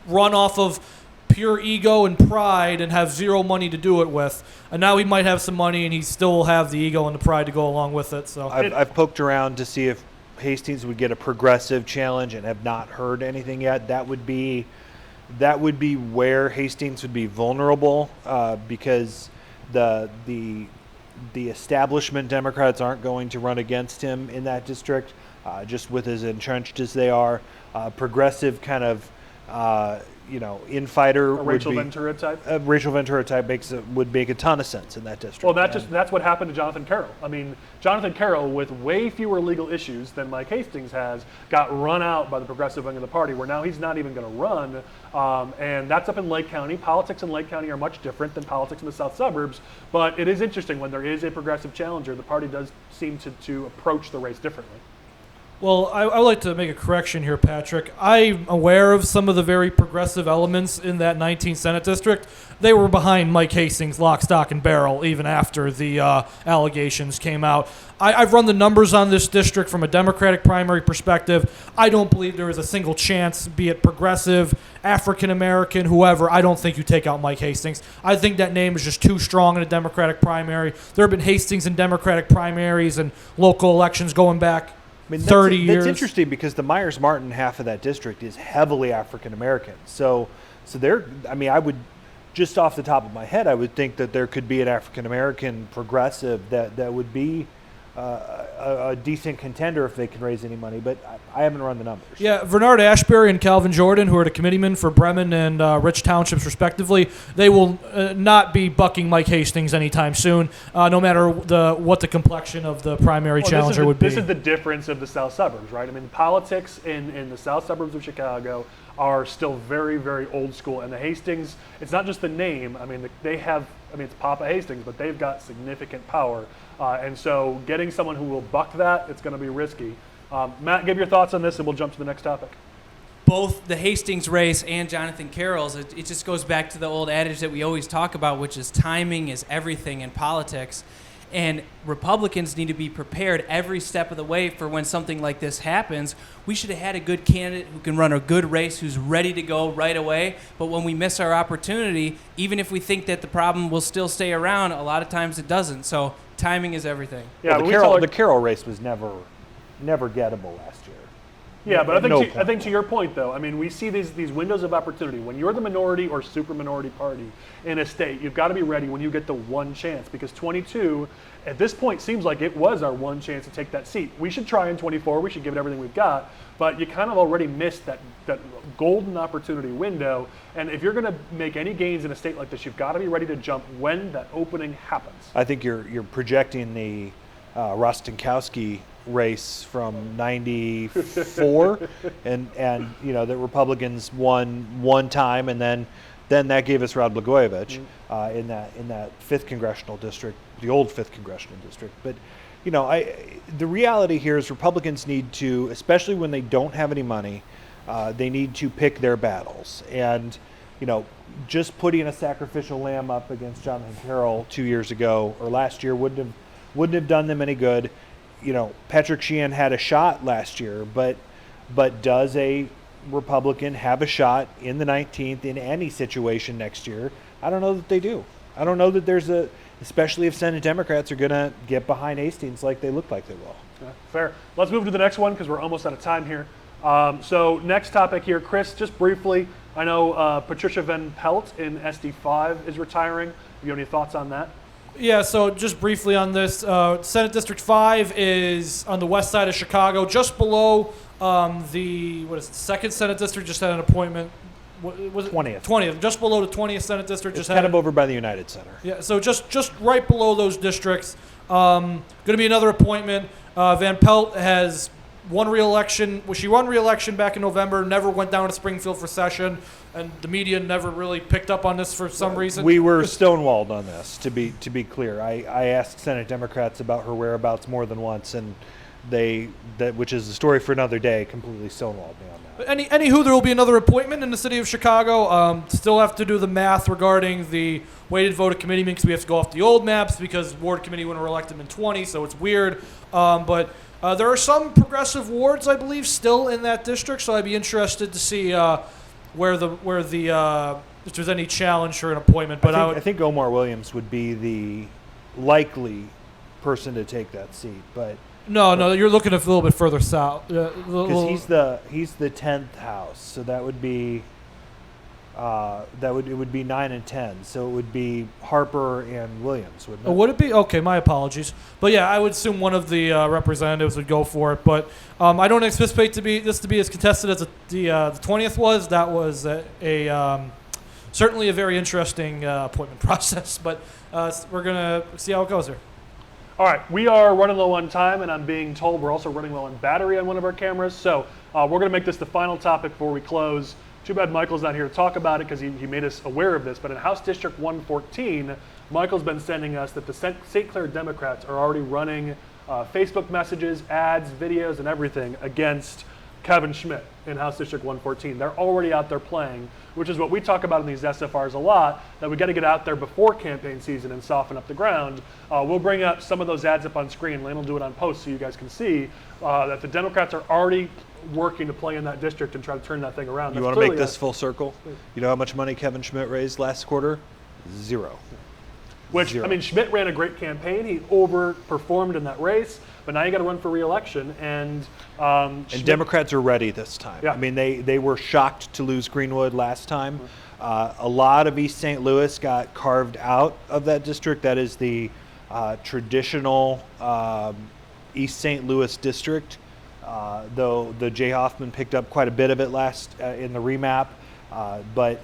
run off of pure ego and pride and have zero money to do it with. And now he might have some money, and he still will have the ego and the pride to go along with it. So I've poked around to see if Hastings would get a progressive challenge and have not heard anything yet. That would be where Hastings would be vulnerable because the establishment Democrats aren't going to run against him in that district, just with as entrenched as they are. Progressive kind of infighter A Rachel Ventura type. Rachel Ventura type would make a ton of sense in that district. Well, that's what happened to Jonathan Carroll. I mean, Jonathan Carroll, with way fewer legal issues than Mike Hastings has, got run out by the progressive wing of the party, where now he's not even going to run. And that's up in Lake County. Politics in Lake County are much different than politics in the south suburbs. But it is interesting when there is a progressive challenger, the party does seem to approach the race differently. Well, I would like to make a correction here, Patrick. I'm aware of some of the very progressive elements in that 19th Senate district. They were behind Mike Hastings, lock, stock, and barrel, even after the allegations came out. I've run the numbers on this district from a Democratic primary perspective. I don't believe there is a single chance, be it progressive, African-American, whoever, I don't think you take out Mike Hastings. I think that name is just too strong in a Democratic primary. There have been Hastings in Democratic primaries and local elections going back 30 years. That's interesting because the Myers-Martin half of that district is heavily African-American. So there, I mean, I would, just off the top of my head, I would think that there could be an African-American progressive that would be a decent contender if they can raise any money, but I haven't run the numbers. Yeah, Bernard Ashbury and Calvin Jordan, who are the committeemen for Bremen and Rich Townships, respectively, they will not be bucking Mike Hastings anytime soon, no matter what the complexion of the primary challenger would be. This is the difference of the south suburbs, right? I mean, politics in the south suburbs of Chicago are still very, very old school. And the Hastings, it's not just the name. I mean, it's Papa Hastings, but they've got significant power. And so getting someone who will buck that, it's going to be risky. Matt, give your thoughts on this, and we'll jump to the next topic. Both the Hastings race and Jonathan Carroll's, it just goes back to the old adage that we always talk about, which is timing is everything in politics. And Republicans need to be prepared every step of the way for when something like this happens. We should have had a good candidate who can run a good race, who's ready to go right away. But when we miss our opportunity, even if we think that the problem will still stay around, a lot of times it doesn't. So timing is everything. Yeah, well, the Carroll race was never gettable last year. Yeah, but I think to your point, though, I mean, we see these windows of opportunity. When you're the minority or super minority party in a state, you've got to be ready when you get the one chance, because 22, at this point, seems like it was our one chance to take that seat. We should try in 24. We should give it everything we've got, but you kind of already missed that golden opportunity window. And if you're going to make any gains in a state like this, you've got to be ready to jump when that opening happens. I think you're projecting the Rostenkowski race from 94 and the Republicans won one time, and then that gave us Rod Blagojevich in that 5th congressional district, the old 5th congressional district. But the reality here is Republicans need to, especially when they don't have any money, they need to pick their battles. And just putting a sacrificial lamb up against Jonathan Carroll 2 years ago or last year wouldn't have done them any good. Patrick Sheehan had a shot last year, but does a Republican have a shot in the 19th in any situation next year? I don't know that they do. I don't know that there's especially if Senate Democrats are going to get behind Hastings like they look like they will. Yeah, fair. Let's move to the next one because we're almost out of time here. So next topic here, Chris, just briefly, I know Patricia Van Pelt in SD5 is retiring. Do you have any thoughts on that? Yeah, so just briefly on this, Senate District 5 is on the west side of Chicago, just below the 2nd Senate District, just had an appointment. What was it? 20th, just below the 20th Senate District. It's kind of over by the United Center. Yeah, so just right below those districts. Going to be another appointment. Van Pelt has won re-election. Well, she won re-election back in November, never went down to Springfield for session, and the media never really picked up on this for some reason. We were stonewalled on this, to be clear. I asked Senate Democrats about her whereabouts more than once, and which is a story for another day, completely stonewalled me on that. But anywho, there will be another appointment in the city of Chicago. Still have to do the math regarding the weighted vote committee because we have to go off the old maps because ward committee wouldn't elect them in 20, so it's weird. But there are some progressive wards, I believe, still in that district, so I'd be interested to see where the if there's any challenge for an appointment. But I think Omar Williams would be the likely person to take that seat, but no, you're looking a little bit further south. because he's the 10th house, so that would be it would be 9 and 10, so it would be Harper and Williams, wouldn't it? Would it be? Okay, my apologies. But yeah, I would assume one of the representatives would go for it. But I don't anticipate this to be as contested as the 20th was. That was certainly a very interesting appointment process. But we're gonna see how it goes here. All right, we are running low on time, and I'm being told we're also running low on battery on one of our cameras. So we're going to make this the final topic before we close. Too bad Michael's not here to talk about it because he made us aware of this. But in House District 114, Michael's been sending us that the St. Clair Democrats are already running Facebook messages, ads, videos, and everything against Kevin Schmidt in House District 114. They're already out there playing, which is what we talk about in these SFRs a lot, that we got to get out there before campaign season and soften up the ground. We'll bring up some of those ads up on screen. Lane will do it on post so you guys can see that the Democrats are already working to play in that district and try to turn that thing around. You want to make this full circle? You know how much money Kevin Schmidt raised last quarter? Zero. Which, I mean, Schmidt ran a great campaign. He overperformed in that race, but now you got to run for re-election. And Democrats are ready this time. Yeah. I mean, they were shocked to lose Greenwood last time. A lot of East St. Louis got carved out of that district. That is the traditional East St. Louis district, though the Jay Hoffman picked up quite a bit of it last in the remap. But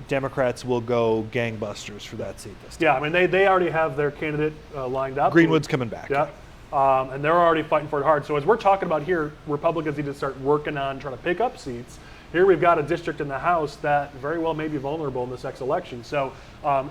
Democrats will go gangbusters for that seat this time. yeah, I mean, they already have their candidate lined up. Greenwood's coming back. Yeah. And they're already fighting for it hard. So as we're talking about here, Republicans need to start working on trying to pick up seats. Here we've got a district in the House that very well may be vulnerable in this next election. So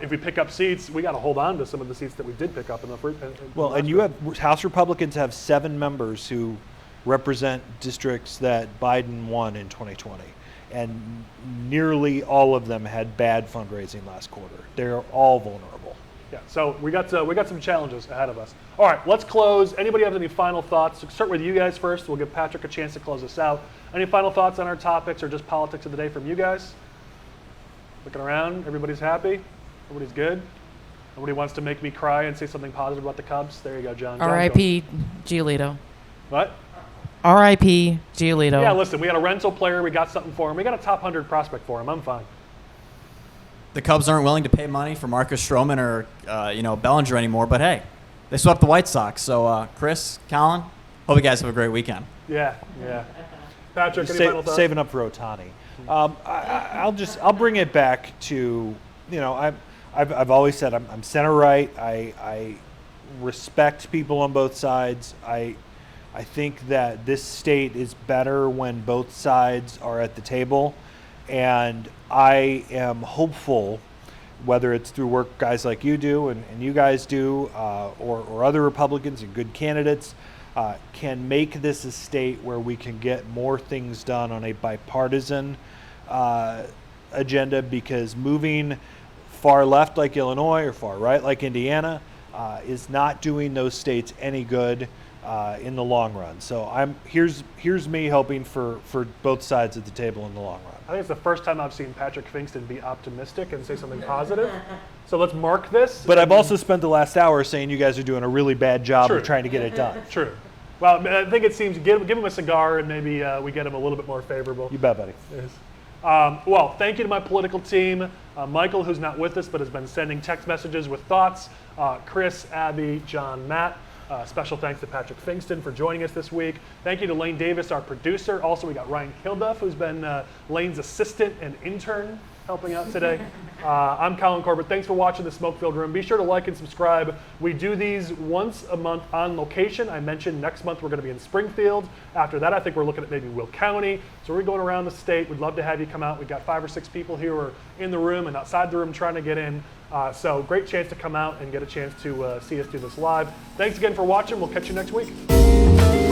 if we pick up seats, we got to hold on to some of the seats that we did pick up in the first. Well, and you have House Republicans have 7 members who represent districts that Biden won in 2020. And nearly all of them had bad fundraising last quarter. They're all vulnerable. Yeah, so we got some challenges ahead of us. All right, let's close. Anybody have any final thoughts? Start with you guys first. We'll give Patrick a chance to close us out. Any final thoughts on our topics or just politics of the day from you guys? Looking around, everybody's happy? Everybody's good? Nobody wants to make me cry and say something positive about the Cubs? There you go, John. John, R.I.P. Giolito. What? R.I.P. Giolito. Yeah, listen, we got a rental player. We got something for him. We got a top 100 prospect for him. I'm fine. The Cubs aren't willing to pay money for Marcus Stroman or Bellinger anymore, but hey, they swept the White Sox. So Chris, Colin, hope you guys have a great weekend. Yeah. Patrick, any final thoughts? Saving up for Ohtani. I'll bring it back to, I've always said I'm center right. I respect people on both sides. I think that this state is better when both sides are at the table, and I am hopeful, whether it's through work guys like you do and you guys do, or other Republicans and good candidates, can make this a state where we can get more things done on a bipartisan agenda, because moving far left like Illinois or far right like Indiana is not doing those states any good in the long run. So here's me hoping for both sides at the table in the long run. I think it's the first time I've seen Patrick Pfingsten be optimistic and say something positive. So let's mark this. But I've also spent the last hour saying you guys are doing a really bad job True. of trying to get it done. True. Well, I think it seems give him a cigar and maybe we get him a little bit more favorable. You bet, buddy. Yes. Well, thank you to my political team. Michael, who's not with us but has been sending text messages with thoughts. Chris, Abby, John, Matt. Special thanks to Patrick Pfingsten for joining us this week. Thank you to Lane Davis, our producer. Also, we got Ryan Kilduff, who's been Lane's assistant and intern helping out today. I'm Colin Corbett. Thanks for watching the Smoke-Filled Room. Be sure to like and subscribe. We do these once a month on location. I mentioned next month we're going to be in Springfield. After that, I think we're looking at maybe Will County. So we're going around the state. We'd love to have you come out. We've got 5 or 6 people here who are in the room and outside the room trying to get in. So great chance to come out and get a chance to see us do this live. Thanks again for watching. We'll catch you next week.